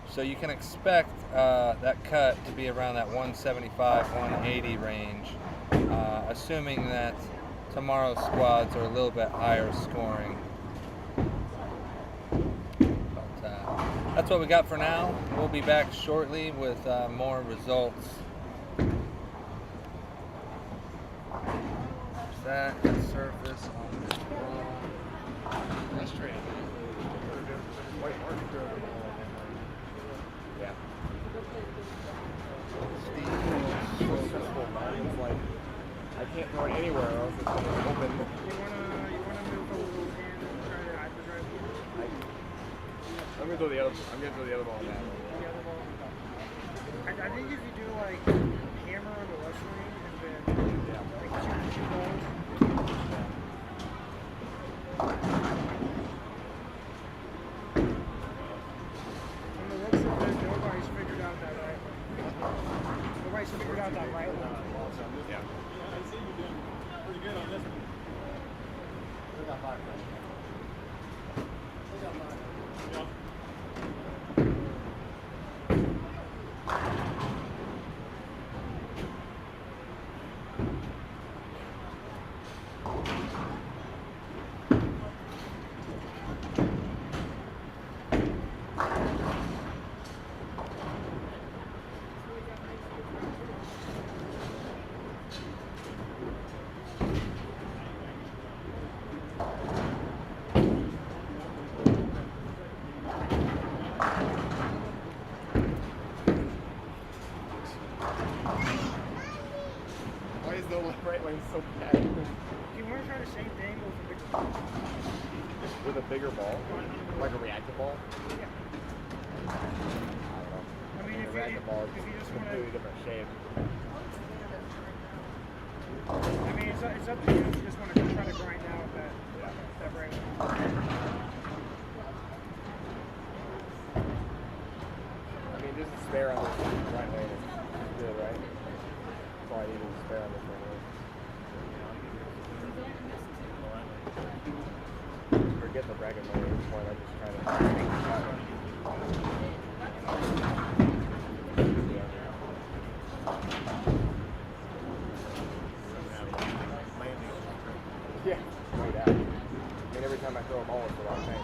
So you can expect that cut to be around that 175, 180 range, assuming that tomorrow's squads are a little bit higher scoring. But that's what we got for now. We'll be back shortly with more results. There's that surface on this wall. That's straight. Yeah. Steve. Like, I can't throw it anywhere else. It's open. You wanna move a little in and try to hyperdrive I'm gonna throw the other ball now. the other ball? I think if you do like hammer on the left swing and then like two balls. On the looks of it, nobody's figured out that right. Nobody's figured out that right one. Yeah. right lane's so bad. Do you want to try the same thing with a bigger ball? With a bigger ball? Like a reactive ball? Yeah. I don't know. I mean, The if reactive ball is you just want completely to, different shape. I mean, it's up to you if you just want to try to grind out that right one. I mean, just a spare on this right lane is good, right? That's all I need is a spare on this right lane. Forget the bracket mode at this point, I'm just trying to... Yeah, no doubt. I mean, every time I throw a ball, it's the wrong thing.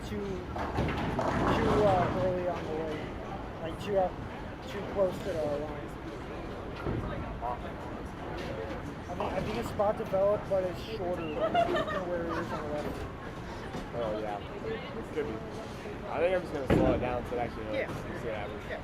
Too early on the lane, like too close to the line. I think a spot developed, but it's shorter than where it is on the left. Oh yeah, could be. I think I'm just gonna slow it down so it actually hurts. Yeah. See what happens. Yeah.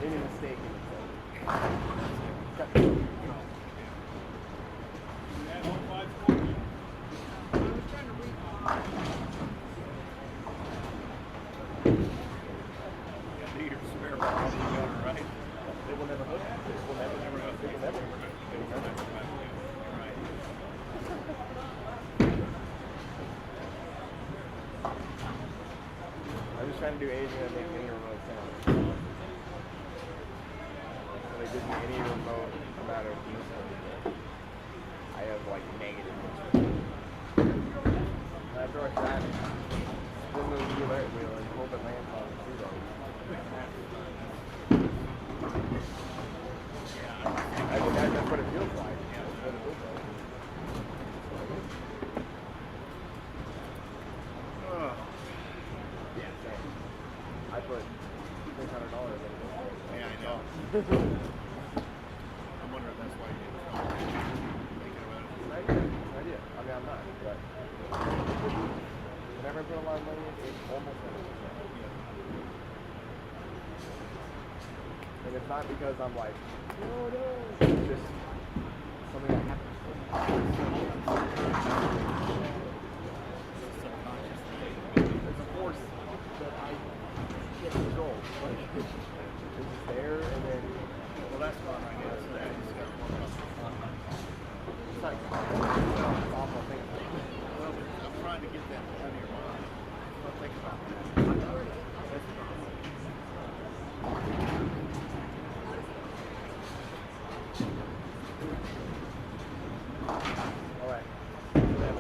Any mistake in Do your spare ball together, right? They will never hook. They will never hook. They will never hook. They will never hook. Right. I'm just trying to do anything that makes any remote sound. So they give me any remote no matter what. I have like negative. And after I try to spin the wheel and hope it lands on the zero. I think that's what it feels like. That's what it feels like. Yeah, same. I put $600 in it. Yeah, I know. I wonder if that's why you didn't come. Thinking about it. No idea. I mean, I'm not, but whenever I put a lot of money in, it's almost 100%. And it's not because I'm like, no, it's just something that happens. It's a force that I can't control. Like, it's just there, and then Well, that's fun, I guess. That is got more muscle. it's like, it's awful thing. Well, I'm trying to get that out of your mind. Don't think about that. All right. All right.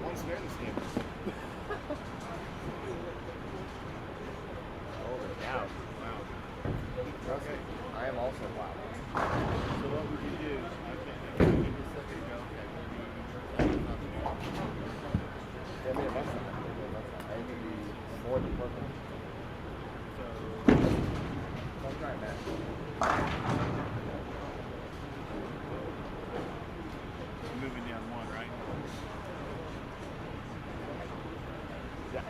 One's there this game. Holy cow. Wow. Trust me, I am also loud. So what would you do? Okay, you just sit there and go, okay, that's nothing. Yeah, I mean, that's not. I think it'd be more than perfect. So, I'm trying, man. you're moving down one, right? Yeah.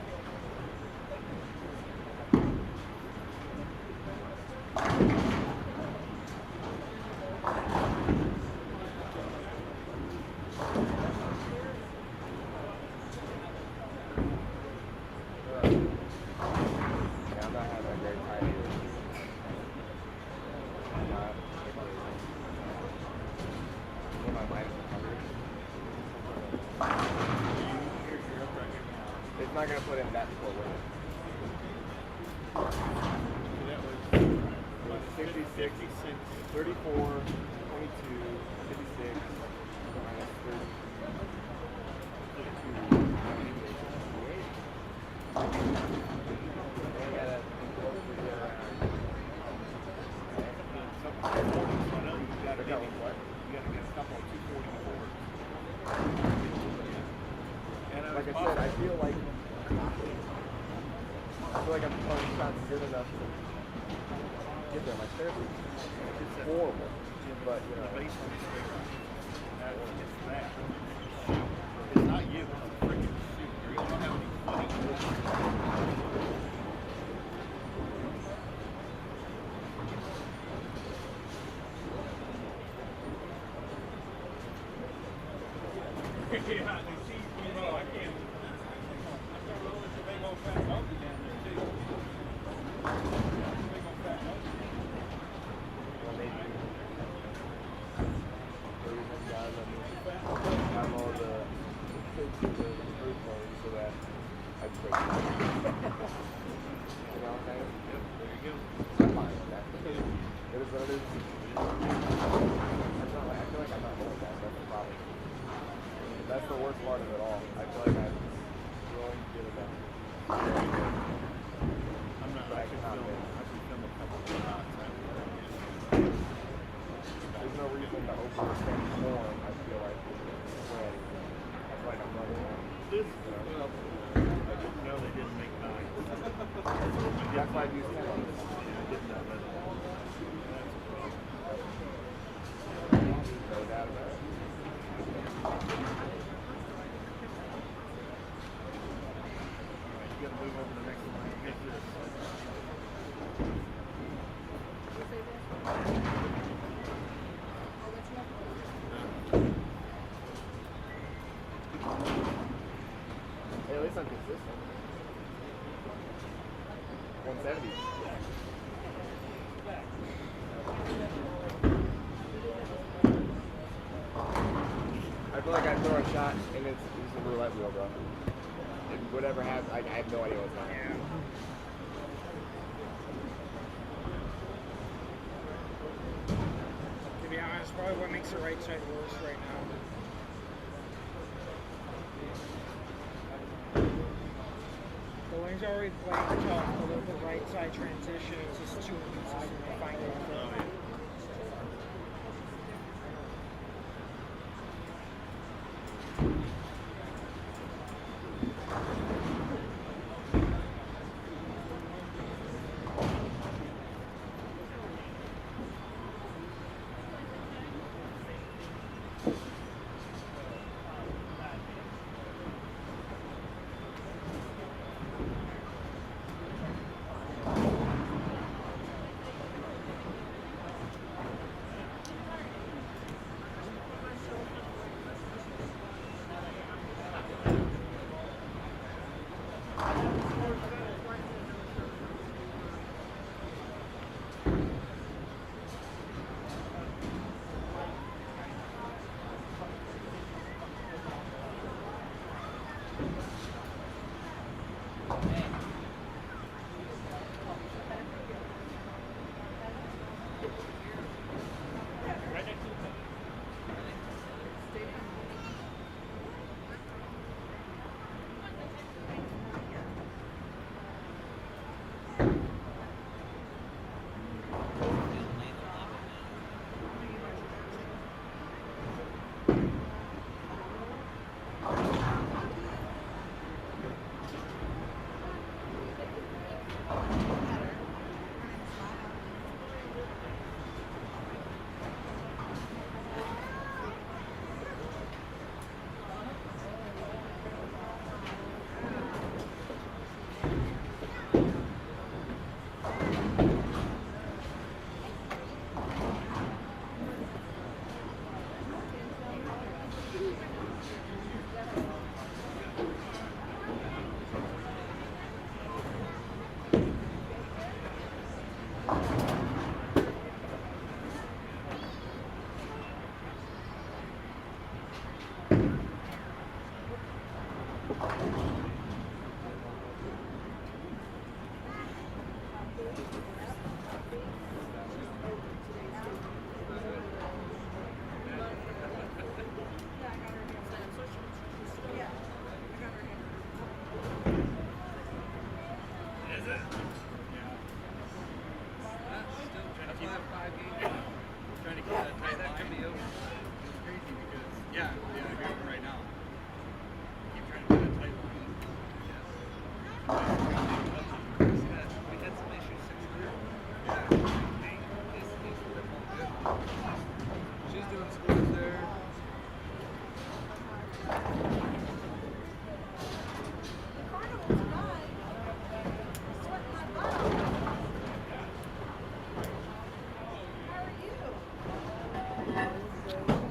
Yeah, I'm not having a great time here. I'm not. In my mind, I'm hungry. It's not gonna put in that score with it. So that was It was 66, 34, 22, 56, minus 30. 32, 28. And I got a playing shots good enough to get there. My stairs are horrible. But, you know. The base on the stairs. It's that. It's not you. It's the freaking shoot. You don't have any That's the worst part of it all. I feel like I'm willing to give it up. I'm not. I can film a couple of shots. There's no reason to overextend form. I feel like when I feel like I'm running out. I didn't know they didn't make 9. That's why I use 10. I didn't know that. No doubt about it. You gotta move over to the next line. Get this. Hey, at least I'm consistent. 170. I feel like I throw a shot and it's a roulette wheel, bro. And whatever happens, I have no idea what's going to happen. To be honest, probably what makes the right side worse right now. The lane's already playing tough, but the right side transition is just too inconsistent to find it.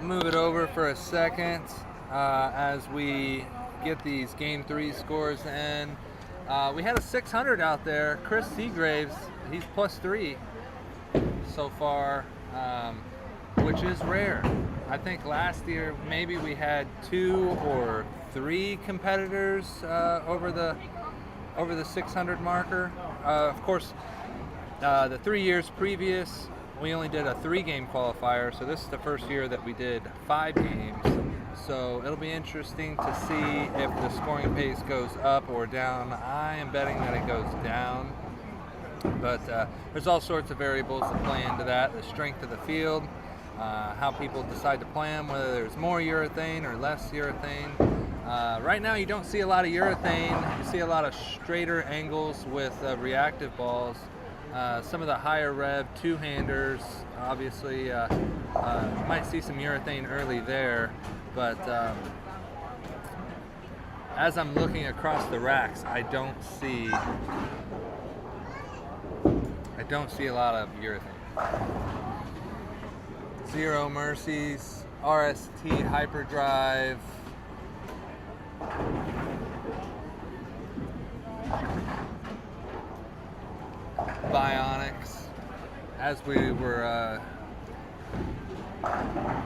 move it over for a second as we get these Game 3 scores in. We had a 600 out there. Chris Seagraves, he's +3 so far, which is rare. I think last year maybe we had 2 or 3 competitors over the 600 marker. Of course, the 3 years previous, we only did a 3-game qualifier, so this is the first year that we did 5 games. So it'll be interesting to see if the scoring pace goes up or down. I am betting that it goes down, but there's all sorts of variables that play into that. The strength of the field, how people decide to play them, whether there's more urethane or less urethane. Right now you don't see a lot of urethane. You see a lot of straighter angles with reactive balls. Some of the higher rev two-handers, obviously, might see some urethane early there, but as I'm looking across the racks, I don't see a lot of urethane. Zero Mercies, RST Hyperdrive. Bionics, as we were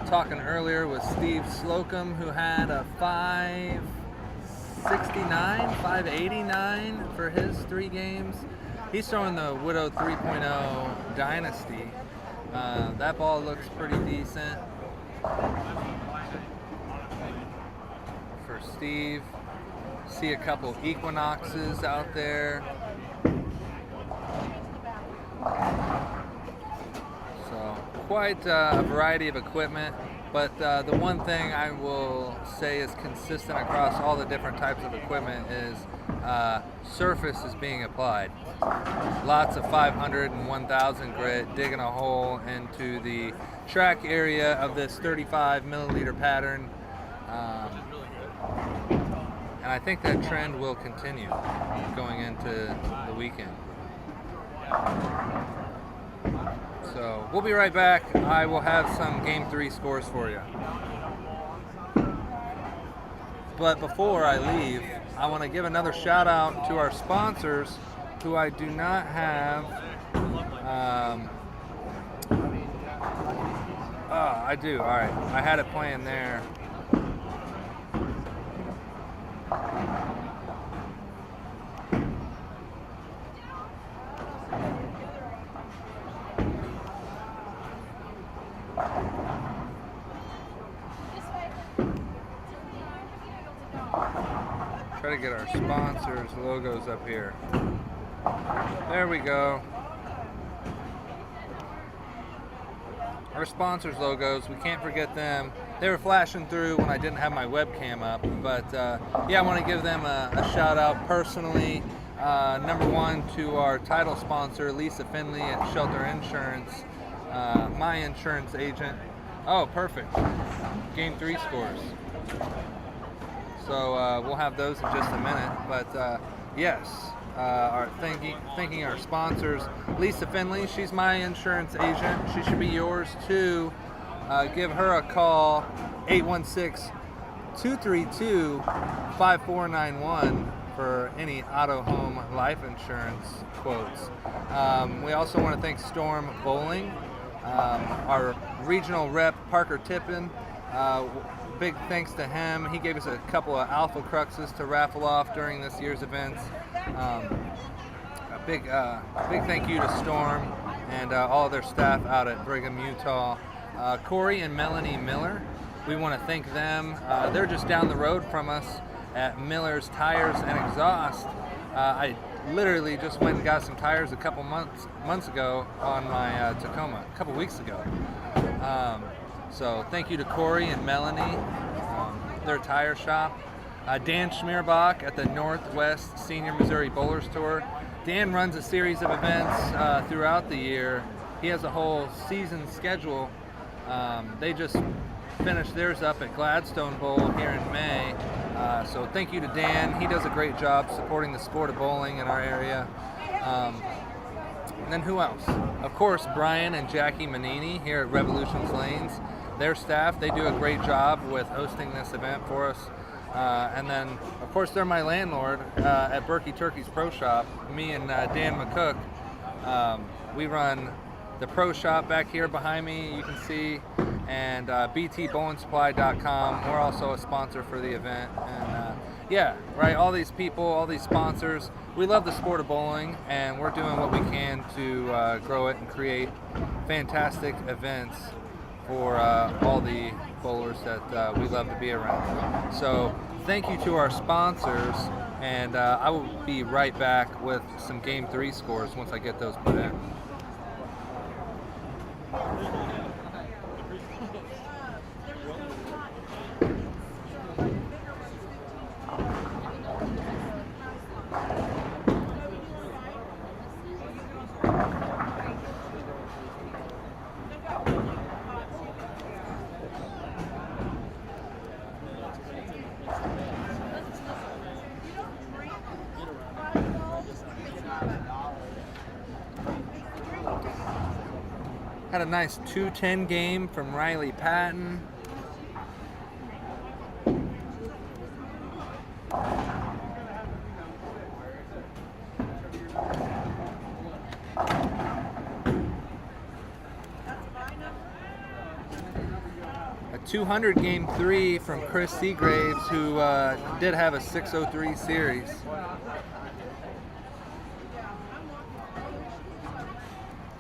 talking earlier with Steve Slocum, who had a 569, 589 for his 3 games. He's throwing the Widow 3.0 Dynasty. That ball looks pretty decent for Steve. See a couple Equinoxes out there. So quite a variety of equipment, but the one thing I will say is consistent across all the different types of equipment is surface is being applied. Lots of 500 and 1000 grit, digging a hole into the track area of this 35 milliliter pattern, and I think that trend will continue going into the weekend. So we'll be right back. I will have some Game 3 scores for you. But before I leave, I want to give another shout out to our sponsors who I do not have. I do. All right. I had it playing there. Try to get our sponsors' logos up here. There we go. Our sponsors' logos, we can't forget them. They were flashing through when I didn't have my webcam up, but yeah, I want to give them a shout out personally. Number 1 to our title sponsor, Lisa Finley at Shelter Insurance, my insurance agent. Oh, perfect. Game 3 scores. So we'll have those in just a minute, but yes, thanking our sponsors. Lisa Finley, she's my insurance agent. She should be yours too. Give her a call, 816-232-5491 for any auto home life insurance quotes. We also want to thank Storm Bowling, our regional rep, Parker Tippin. Big thanks to him. He gave us a couple of Alpha Cruxes to raffle off during this year's events. A big thank you to Storm and all of their staff out at Brigham, Utah. Corey and Melanie Miller, we want to thank them. They're just down the road from us at Miller's Tires and Exhaust. I literally just went and got some tires a couple months ago on my Tacoma, a couple weeks ago. So thank you to Corey and Melanie, their tire shop. Dan Schmierbach at the Northwest Senior Missouri Bowlers Tour. Dan runs a series of events throughout the year. He has a whole season schedule. They just finished theirs up at Gladstone Bowl here in May. So thank you to Dan. He does a great job supporting the sport of bowling in our area. And then who else? Of course, Brian and Jackie Manini here at Revolutions Lanes. their staff, they do a great job with hosting this event for us. And then, of course, they're my landlord at Burky Turkey's Pro Shop. Me and Dan McCook, we run the Pro Shop back here behind me, you can see, and btbowlingsupply.com. We're also a sponsor for the event. And yeah, right, all these people, all these sponsors, we love the sport of bowling, and we're doing what we can to grow it and create fantastic events for all the bowlers that we love to be around. So thank you to our sponsors, and I will be right back with some Game 3 scores once I get those put in. Had a nice 2-10 game from Riley Patton. A 200 game 3 from Chris Seagraves, who did have a 603 series.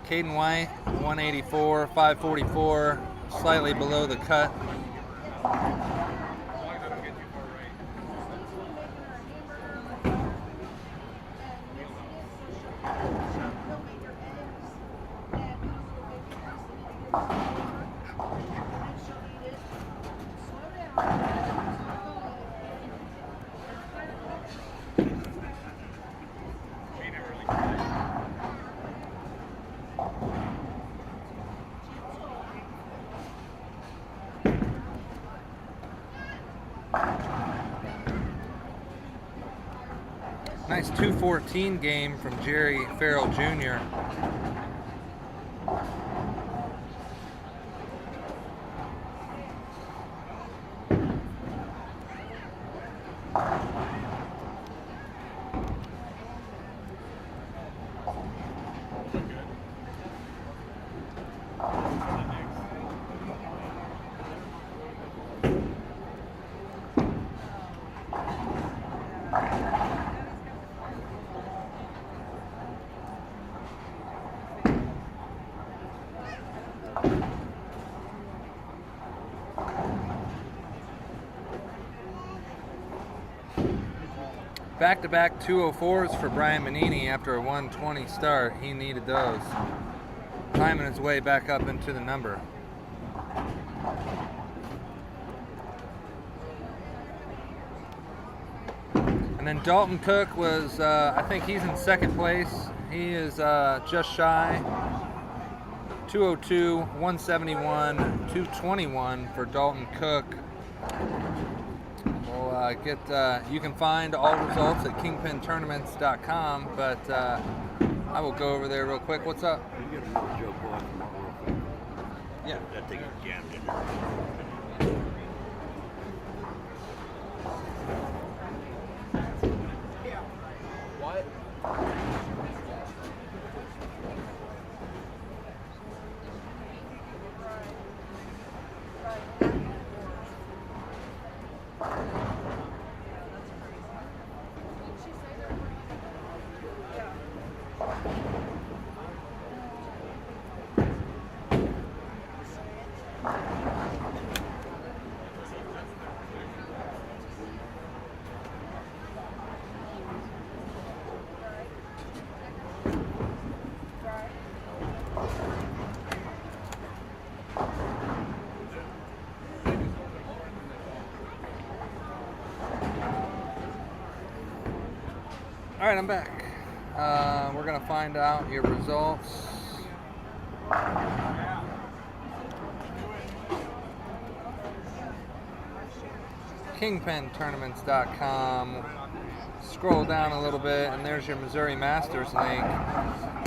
Caden White, 184, 544, slightly below the cut. Nice 214 game from Jerry Farrell Jr. Back-to-back 204s for Brian Manini after a 120 start. He needed those. Climbing his way back up into the number. And then Dalton Cook was, I think he's in second place. He is just shy. 202, 171, 221 for Dalton Cook. You can find all results at kingpintournaments.com, but I will go over there real quick. What's up? You get a little joke off from what real quick. Yeah. That thing is jammed in there. What? All right, I'm back. We're gonna find out your results. kingpintournaments.com. Scroll down a little bit, and there's your Missouri Masters link.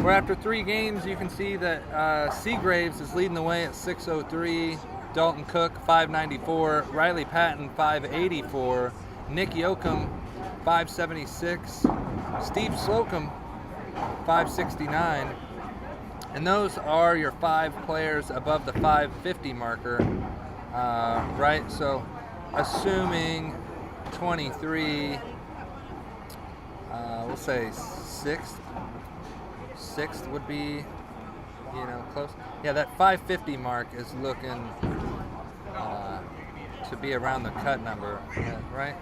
Where after 3 games, you can see that Seagraves is leading the way at 603. Dalton Cook, 594. Riley Patton, 584. Nick Yoakum, 576. Steve Slocum, 569. And those are your 5 players above the 550 marker, right? So assuming 23, we'll say 6th would be, close. Yeah, that 550 mark is looking to be around the cut number, right?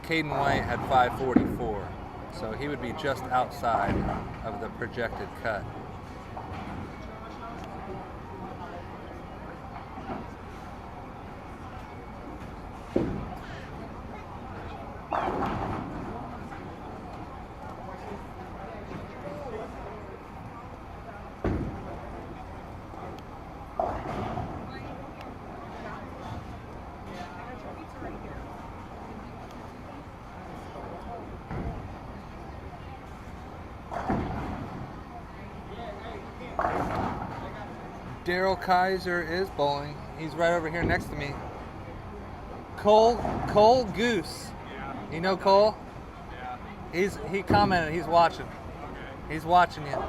Caden White had 544, so he would be just outside of the projected cut. Daryl Kaiser is bowling. He's right over here next to me. Cole Goose. You know Cole? Yeah. He commented. He's watching. Okay. He's watching you.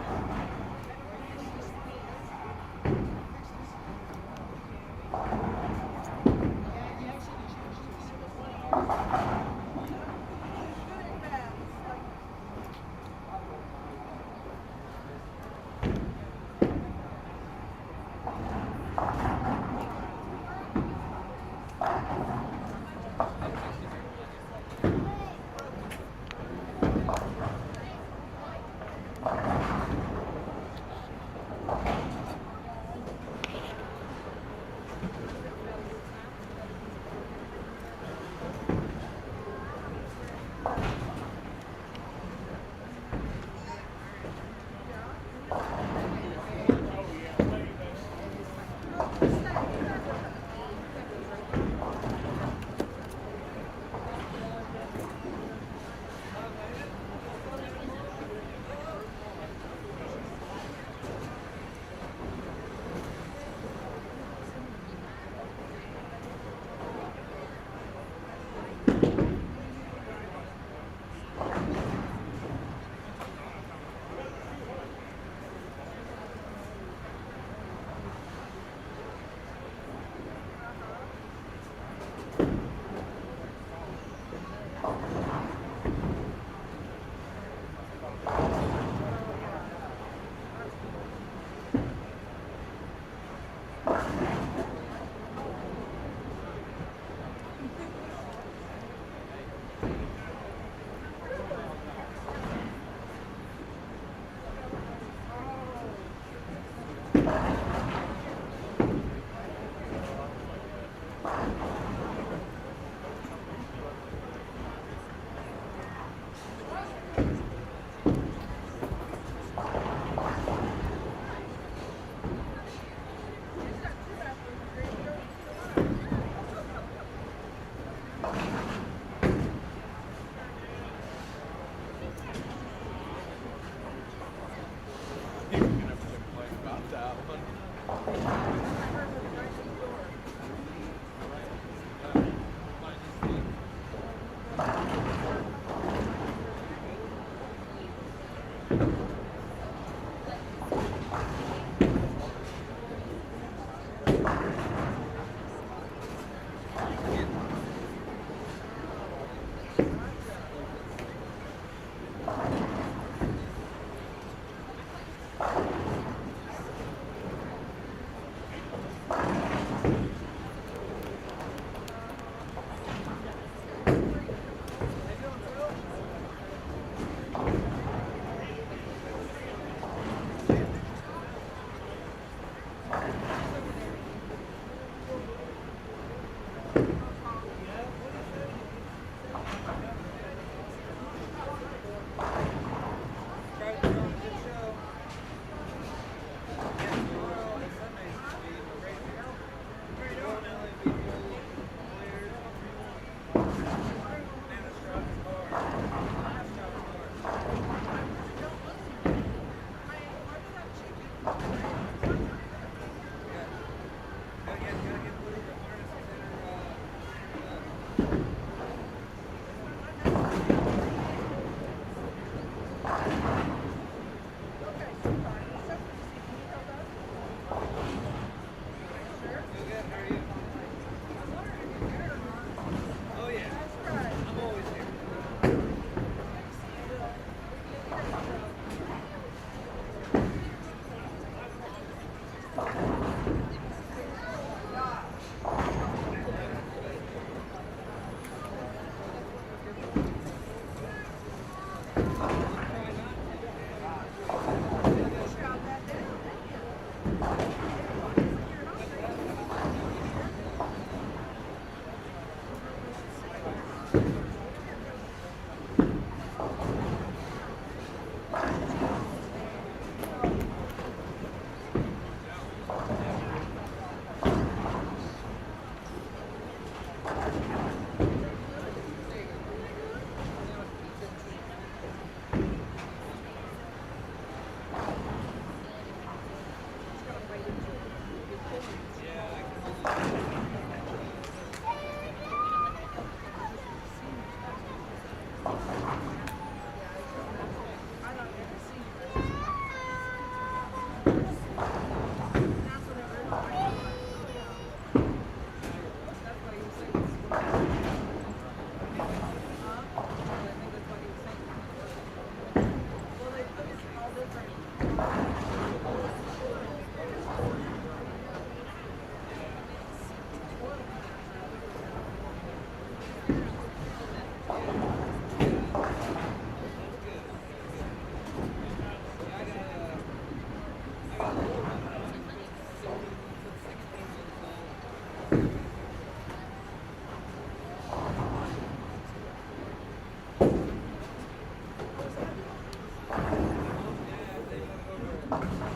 Sorry, we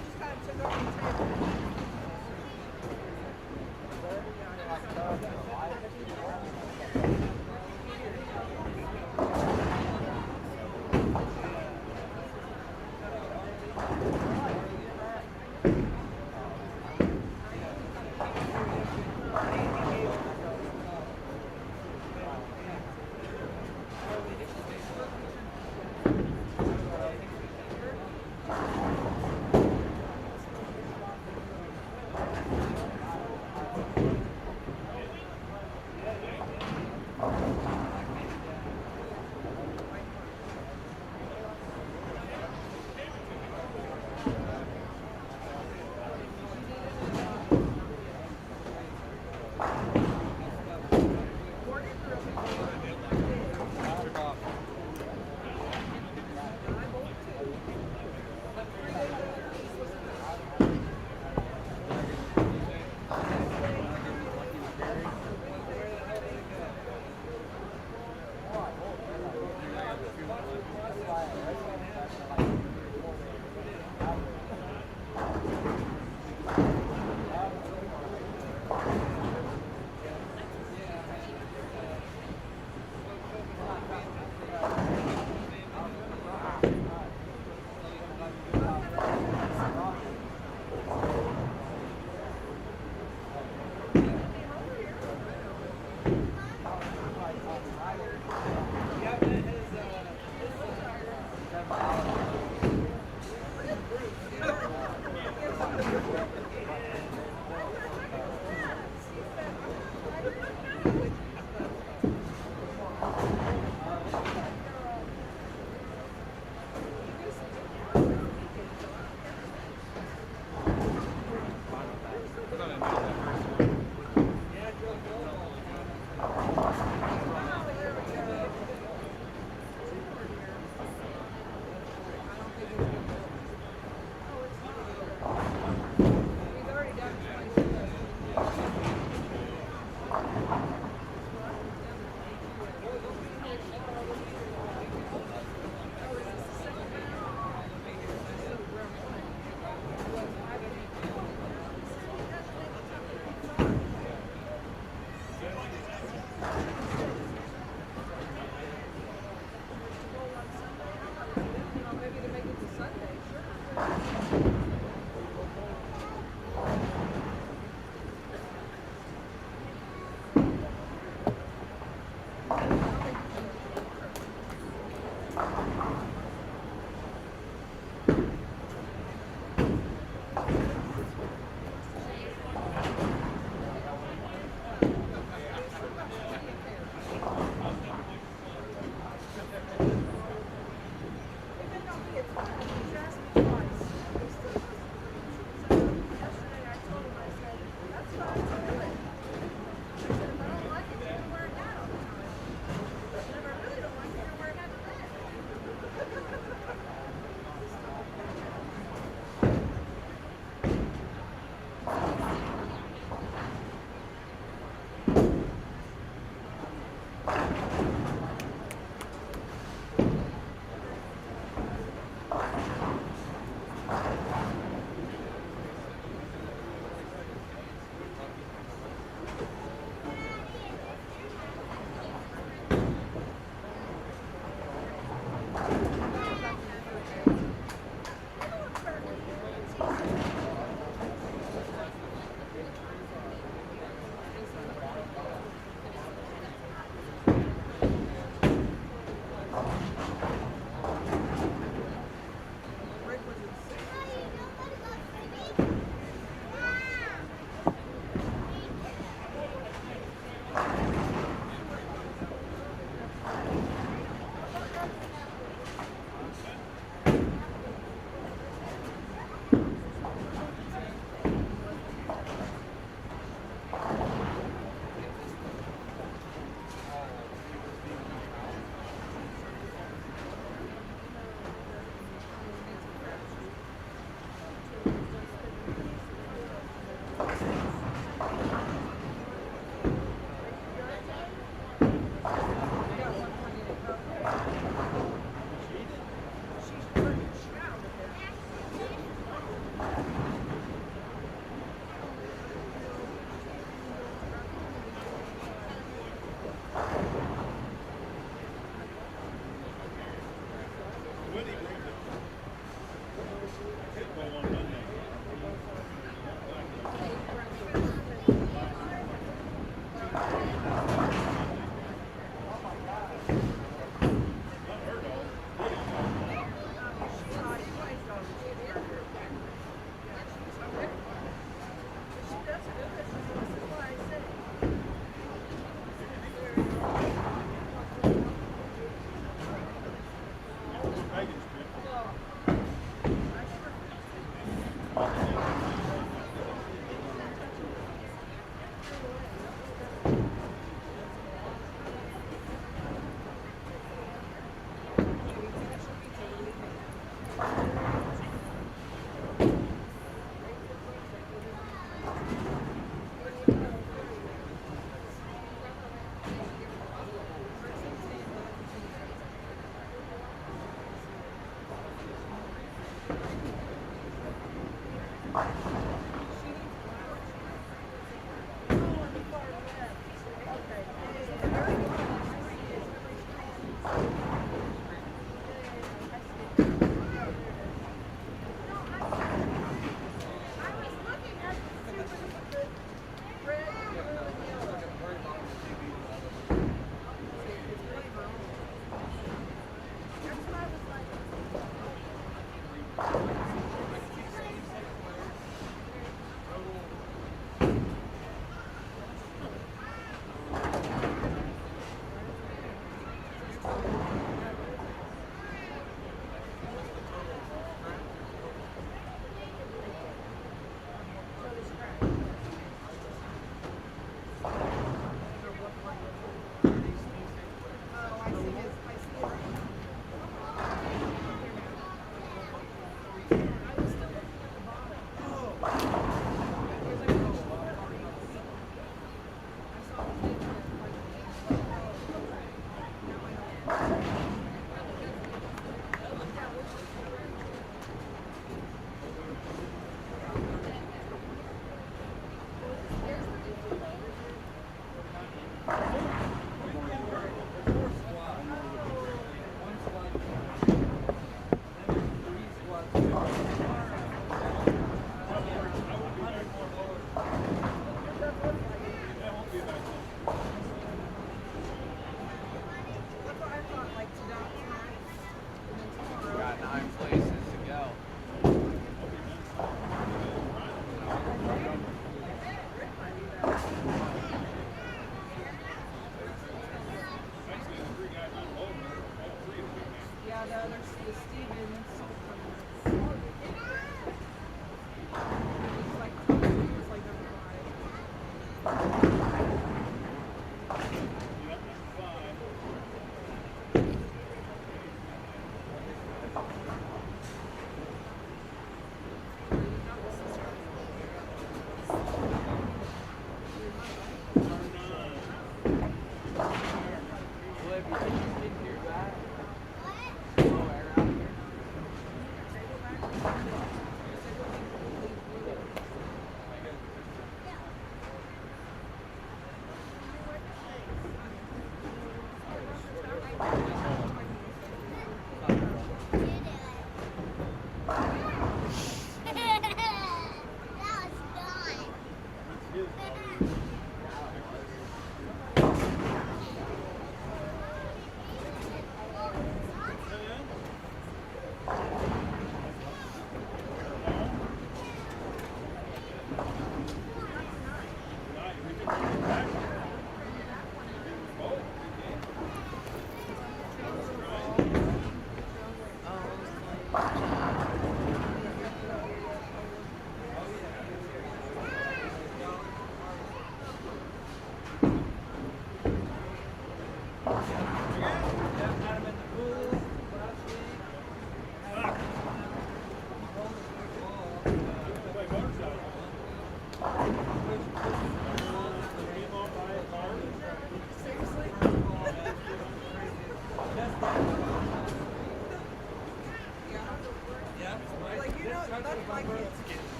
just kind of took over the table.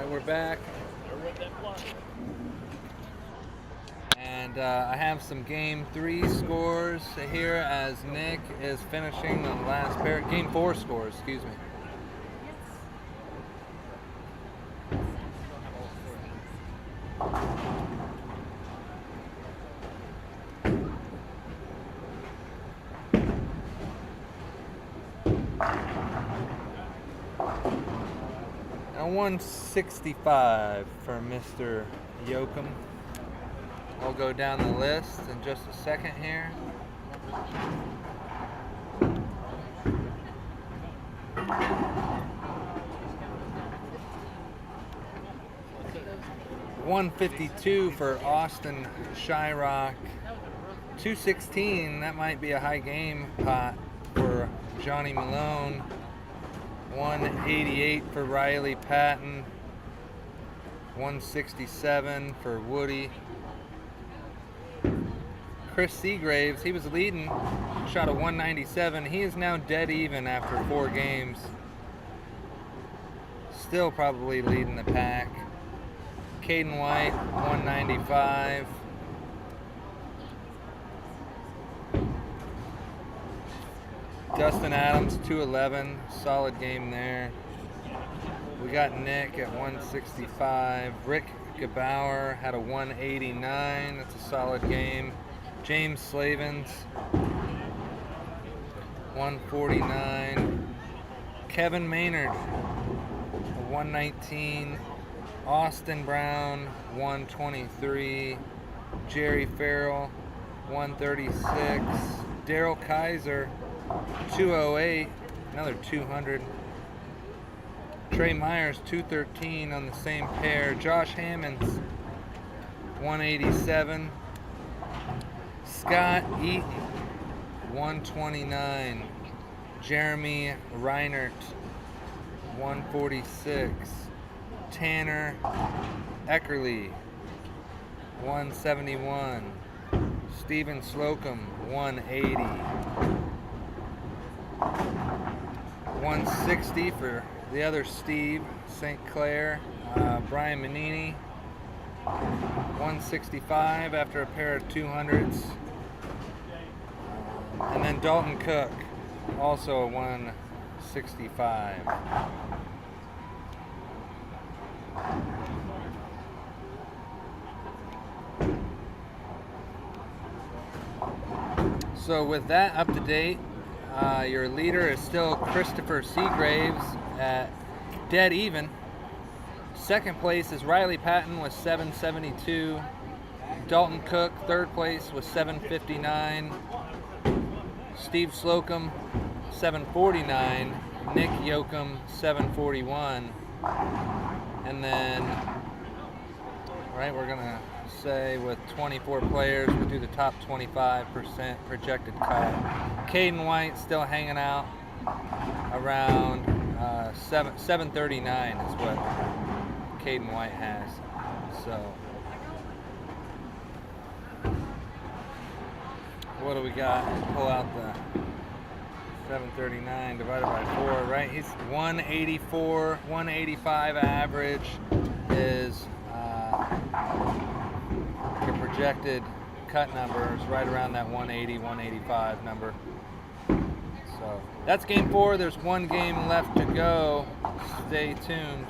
We're back, and I have some Game 3 scores here as Nick is finishing the last pair. Game 4 scores, excuse me. Now 165 for Mr. Yoakum. I'll go down the list in just a second here. $152 for Austin Shyrock. $216, that might be a high game pot for Johnny Malone. $188 for Riley Patton. $167 for Woody. Chris Seagraves, he was leading, shot a $197. He is now dead even after 4 games. Still probably leading the pack. Caden White, $195. Dustin Adams, $211. Solid game there. We got Nick at $165. Rick Gebauer had a $189. That's a solid game. James Slavens, $149. Kevin Maynard, a $119. Austin Brown, $123. Jerry Farrell, $136. Daryl Kaiser, $208. Another $200. Trey Myers, $213 on the same pair. Josh Hammonds, $187. Scott Eaton, $129. Jeremy Reinert, $146. Tanner Eckerly, $171. Stephen Slocum, $180. $160 for the other Steve, St. Clair. Brian Manini, $165 after a pair of 200s. And then Dalton Cook, also a $165. So with that up to date, your leader is still Christopher Seagraves at dead even. Second place is Riley Patton with 772. Dalton Cook, third place with 759. Steve Slocum, 749. Nick Yoakum, 741. And then, right, we're gonna say with 24 players, we'll do the top 25% projected cut. Caden White still hanging out around 739 is what Caden White has. So, what do we got? Pull out the 739 divided by 4, right? He's 184, 185 average is your projected cut number is right around that 180, 185 number. So that's game 4. There's one game left to go. Stay tuned.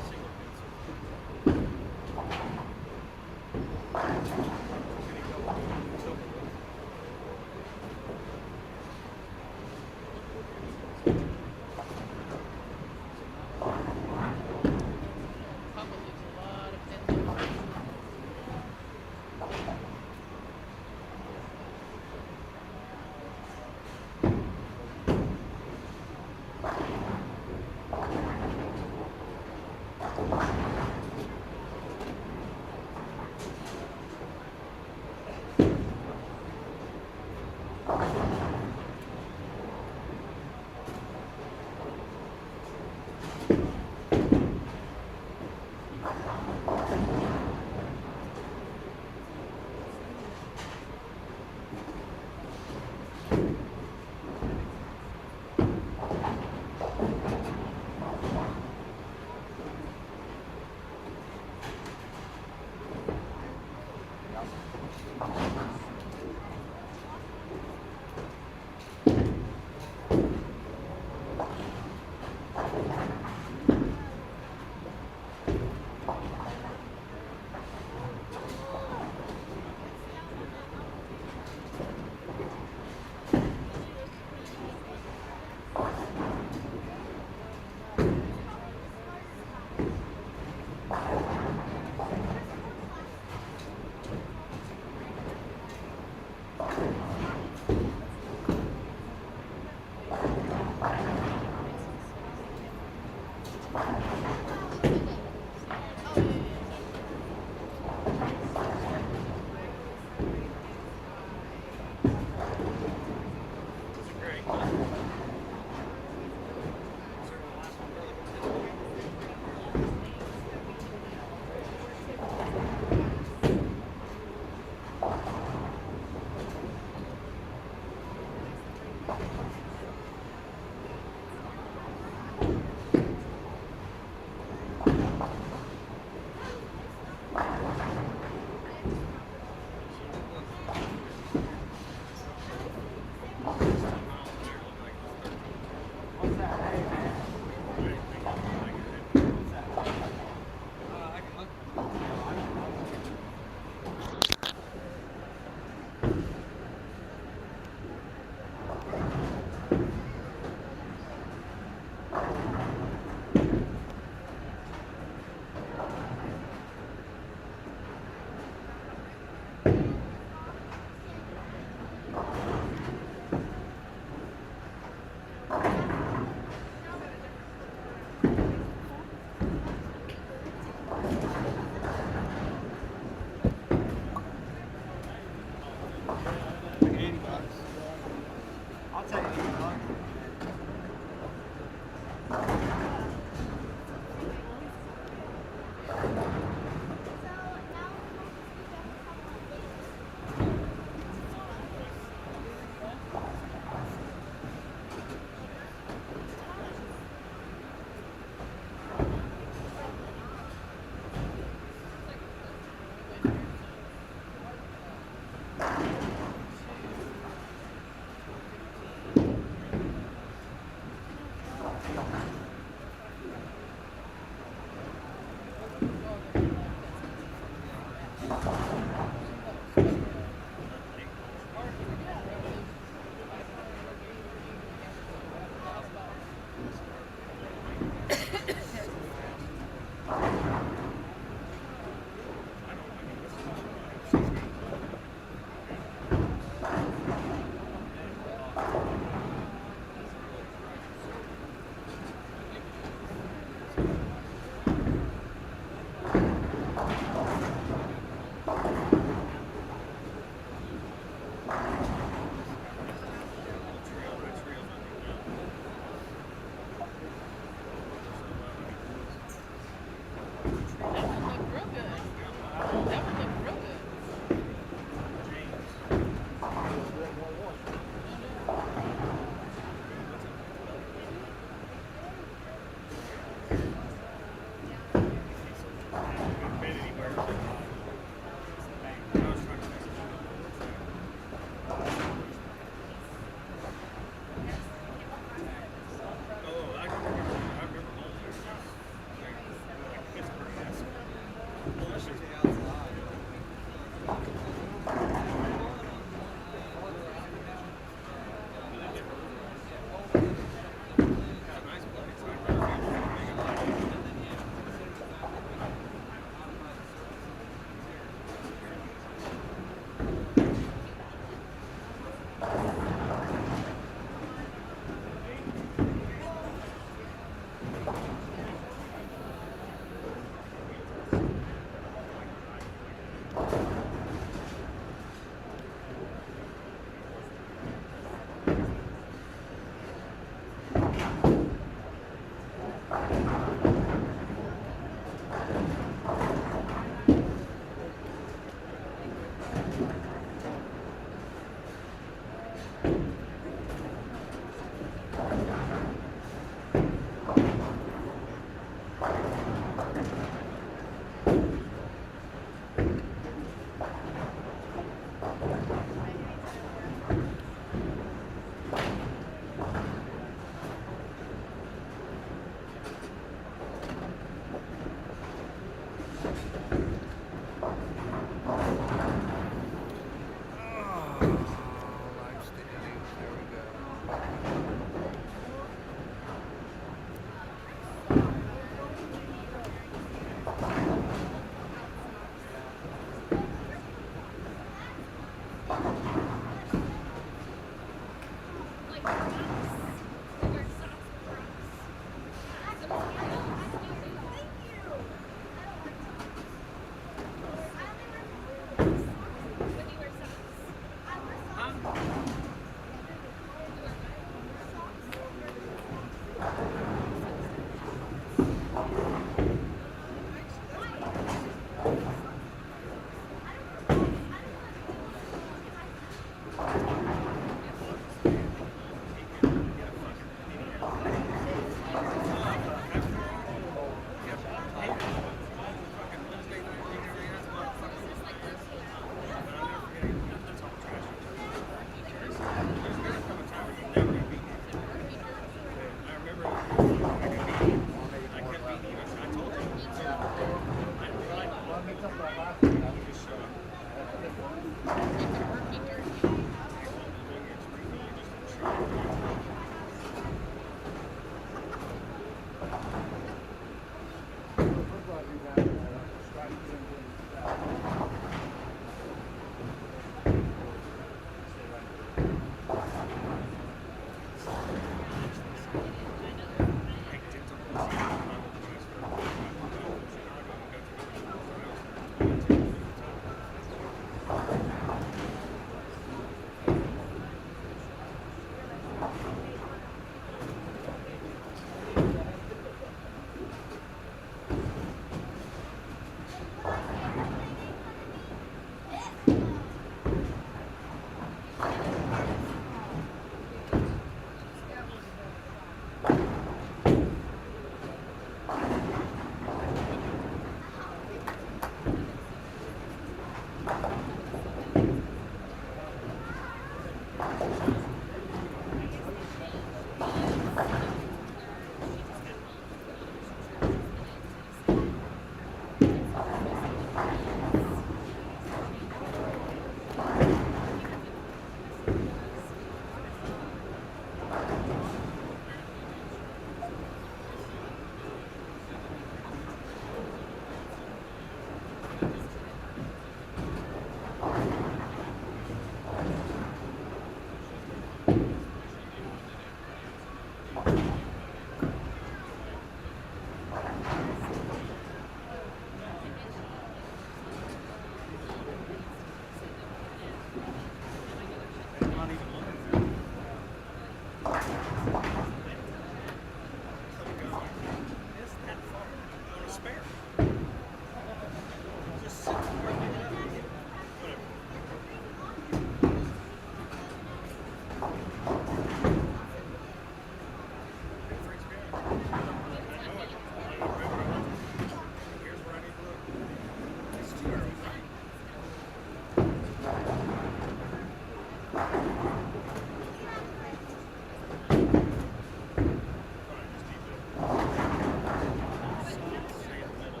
Stay in the middle.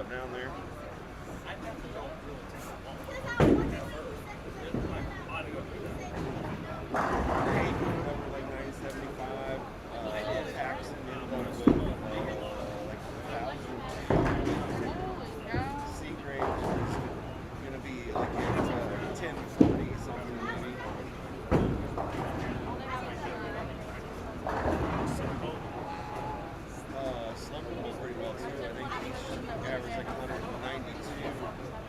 down there. Like 975. Tax and then one with like 1,000. C grade is gonna be like at 1040 something maybe. Slumber was pretty well too. I think each averaged like 192.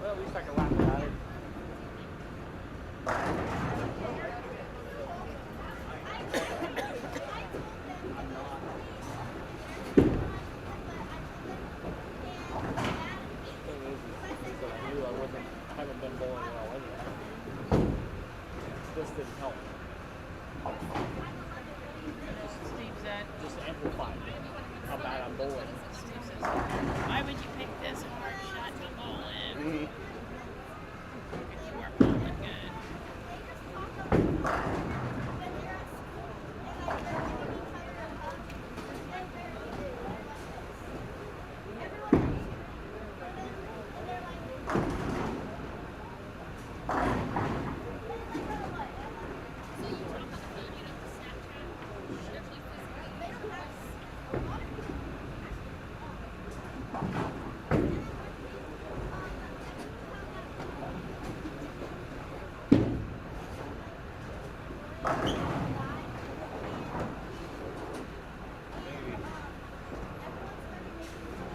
Well, at least I can laugh about it. I haven't been bowling well anyway. This didn't help. Steve said, Just amplified how bad I'm bowling. Steve says, why would you pick this hard shot to bowl in? If you are bowling good.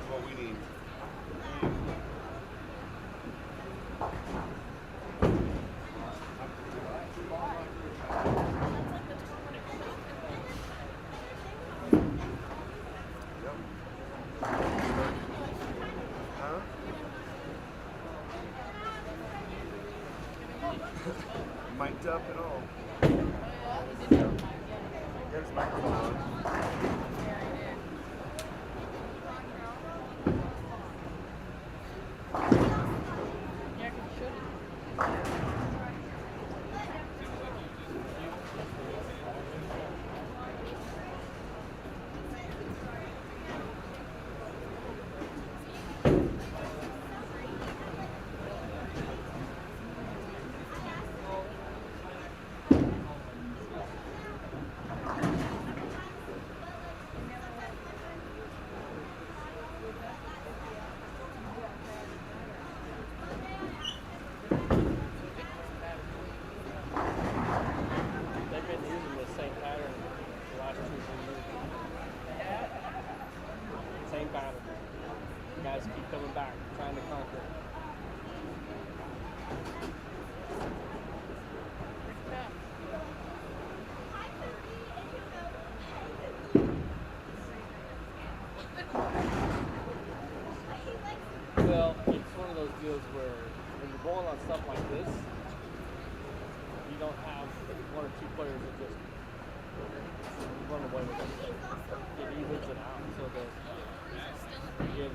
What we need. Huh? Mic'd up and all. guys keep coming back, trying to conquer. Well, it's one of those deals where when you're bowling on stuff like this, you don't have one or two players that just run away with it. It evens it out so that it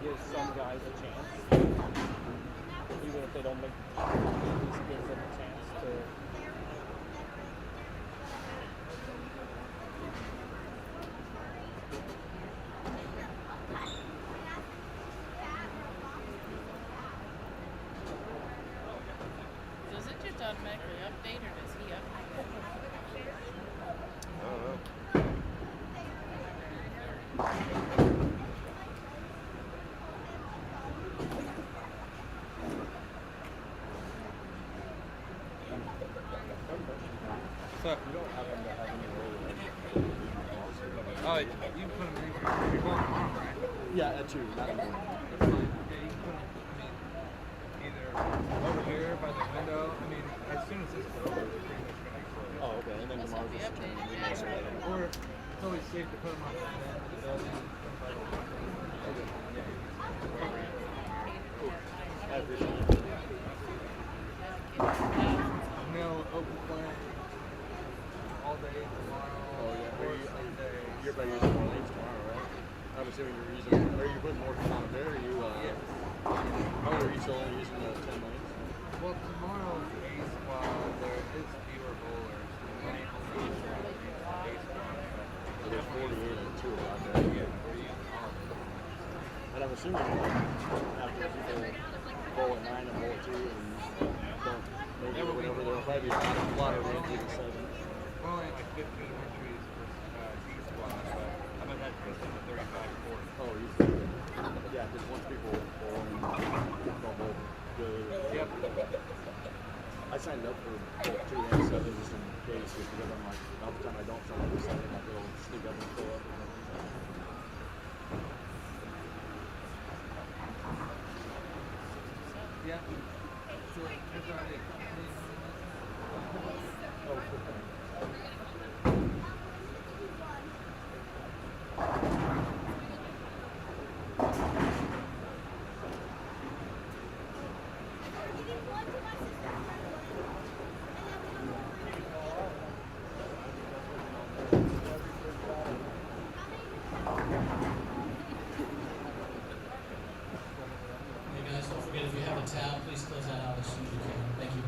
gives some guys a chance. Even if they don't make the top, it at least gives them a chance to. Does it just automatically update or does he update it? I don't know. So, You don't happen to have any way oh, you can put them in. You're going tomorrow, right? Yeah, at 2, not in the morning. That's fine. Yeah, you can put them. I mean, either over here by the window. I mean, as soon as this is over, it's pretty much gonna be closed. Oh, okay. And then tomorrow just turn the windows away. Or it's always safe to put them on the end of the building. By the window. I appreciate it. No open play all day tomorrow. Oh, yeah. Or Sunday. You're by using more lanes tomorrow, right? I'm assuming you're using, are you putting more on there? Or you, Yes. Oh, are you still only using the 10 lanes? Well, tomorrow's A squad. There is fewer bowlers. We might only use A squad. So there's 48 and 2 out there. Yeah, we're using all of them. And I'm assuming after people bowl at 9 and bowl at 2 and don't maybe whatever, there'll probably be a lot of room for the 7. We're only at like 15 entries for D squad, but I bet that goes into 35 or 40. Oh, easy. Yeah, because once people bowl and don't bowl good. Yep. I signed up for both 2 and 7 just in case, just because I'm like, all the time I don't sign up for 7, like it'll sneak up and fill up. Yeah. So, that's what I did. Hey guys, don't forget if you have a tab, please close that out as soon as you can. Thank you.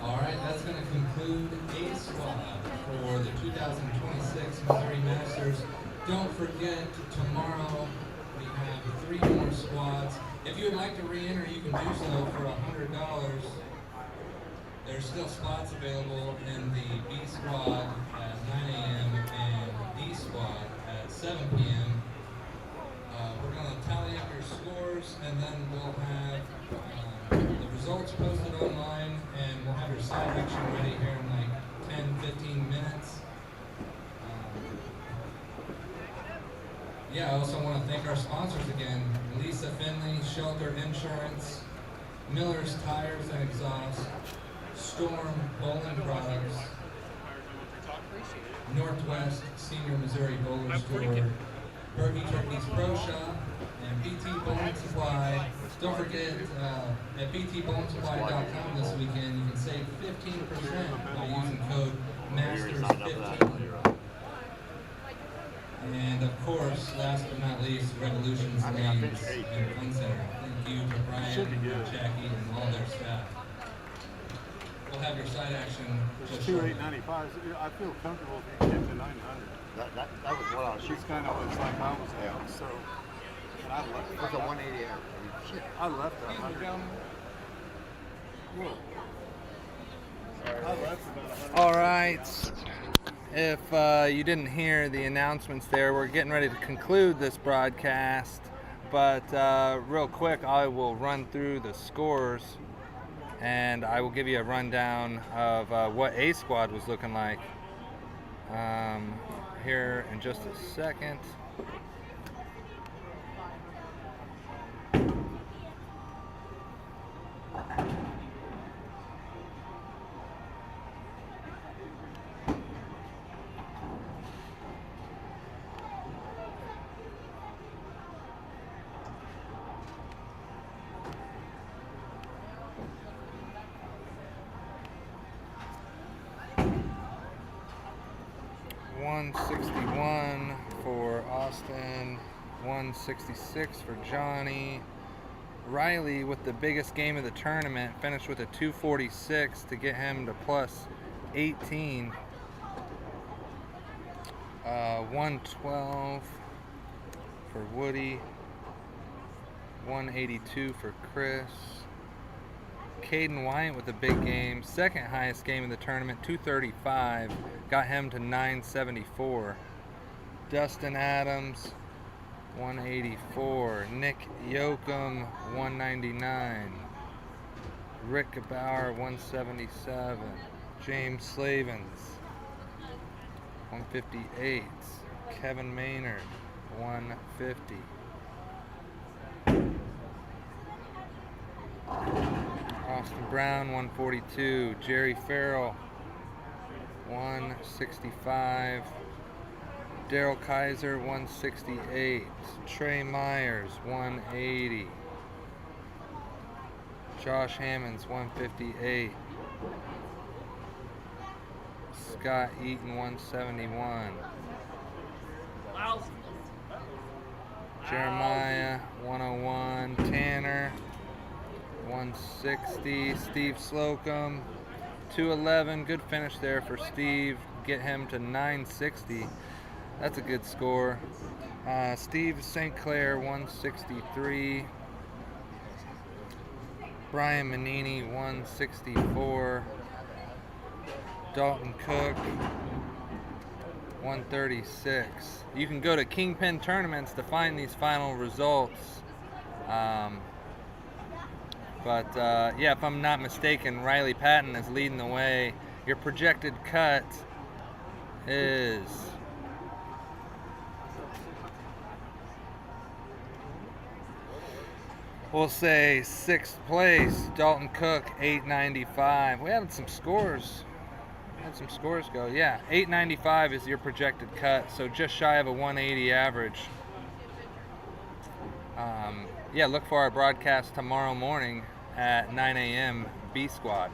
All right, that's going to conclude conclude A Squad for the 2026 Missouri Masters. Don't forget, tomorrow we have 3 more squads. If you would like to re-enter, you can do so for $100. There's still spots available in the B Squad at 9 a.m. and D Squad at 7 p.m. We're going to tally up your scores, and then we'll have the results posted online, and we'll have your side action ready here in like 10-15 minutes. I also want to thank our sponsors again: Lisa Finley, Shelter Insurance, Miller's Tires and Exhaust, Storm Bowling Products, Northwest Senior Missouri Bowler Store, Burky Turkey's Pro Shop, and PT Bowling Supply. Don't forget, at ptbowlingsupply.com this weekend, you can save 15% by using code MASTERS15. And of course, last but not least, Revolutions Lanes and Fun Center. Thank you to Brian, Jackie, and all their staff. We'll have your side action just shortly. 2895. I feel comfortable if you get to 900. That was what I was She's kind of was like I was down, so. And I left. It was a 180 average. Shit. I left at 100. Whoa. I left about 100. All right. If you didn't hear the announcements there, we're getting ready to conclude this broadcast. But real quick, I will run through the scores, and I will give you a rundown of what A Squad was looking like here in just a second. $161 for Austin, $166 for Johnny. Riley, with the biggest game of the tournament, finished with a 246 to get him to plus 18. 112 for Woody, 182 for Chris. Caden White with a big game, second highest game of the tournament, 235, got him to 974. Dustin Adams, 184. Nick Yoakum, 199. Rick Bauer, 177. James Slavens, 158. Kevin Maynard, 150. Austin Brown, 142. Jerry Farrell, 165. Daryl Kaiser, 168. Trey Myers, 180. Josh Hammonds, 158. Scott Eaton, 171. Jeremiah, 101. Tanner, 160. Steve Slocum, 211. Good finish there for Steve. Get him to 960. That's a good score. Steve St. Clair, 163. Brian Manini, 164. Dalton Cook, 136. You can go to Kingpin Tournaments to find these final results. Yeah, if I'm not mistaken, Riley Patton is leading the way. Your projected cut is we'll say 6th place, Dalton Cook, 895. We had some scores. Go. Yeah, 895 is your projected cut, so just shy of a 180 average. Yeah, look for our broadcast tomorrow morning at 9 a.m. B Squad.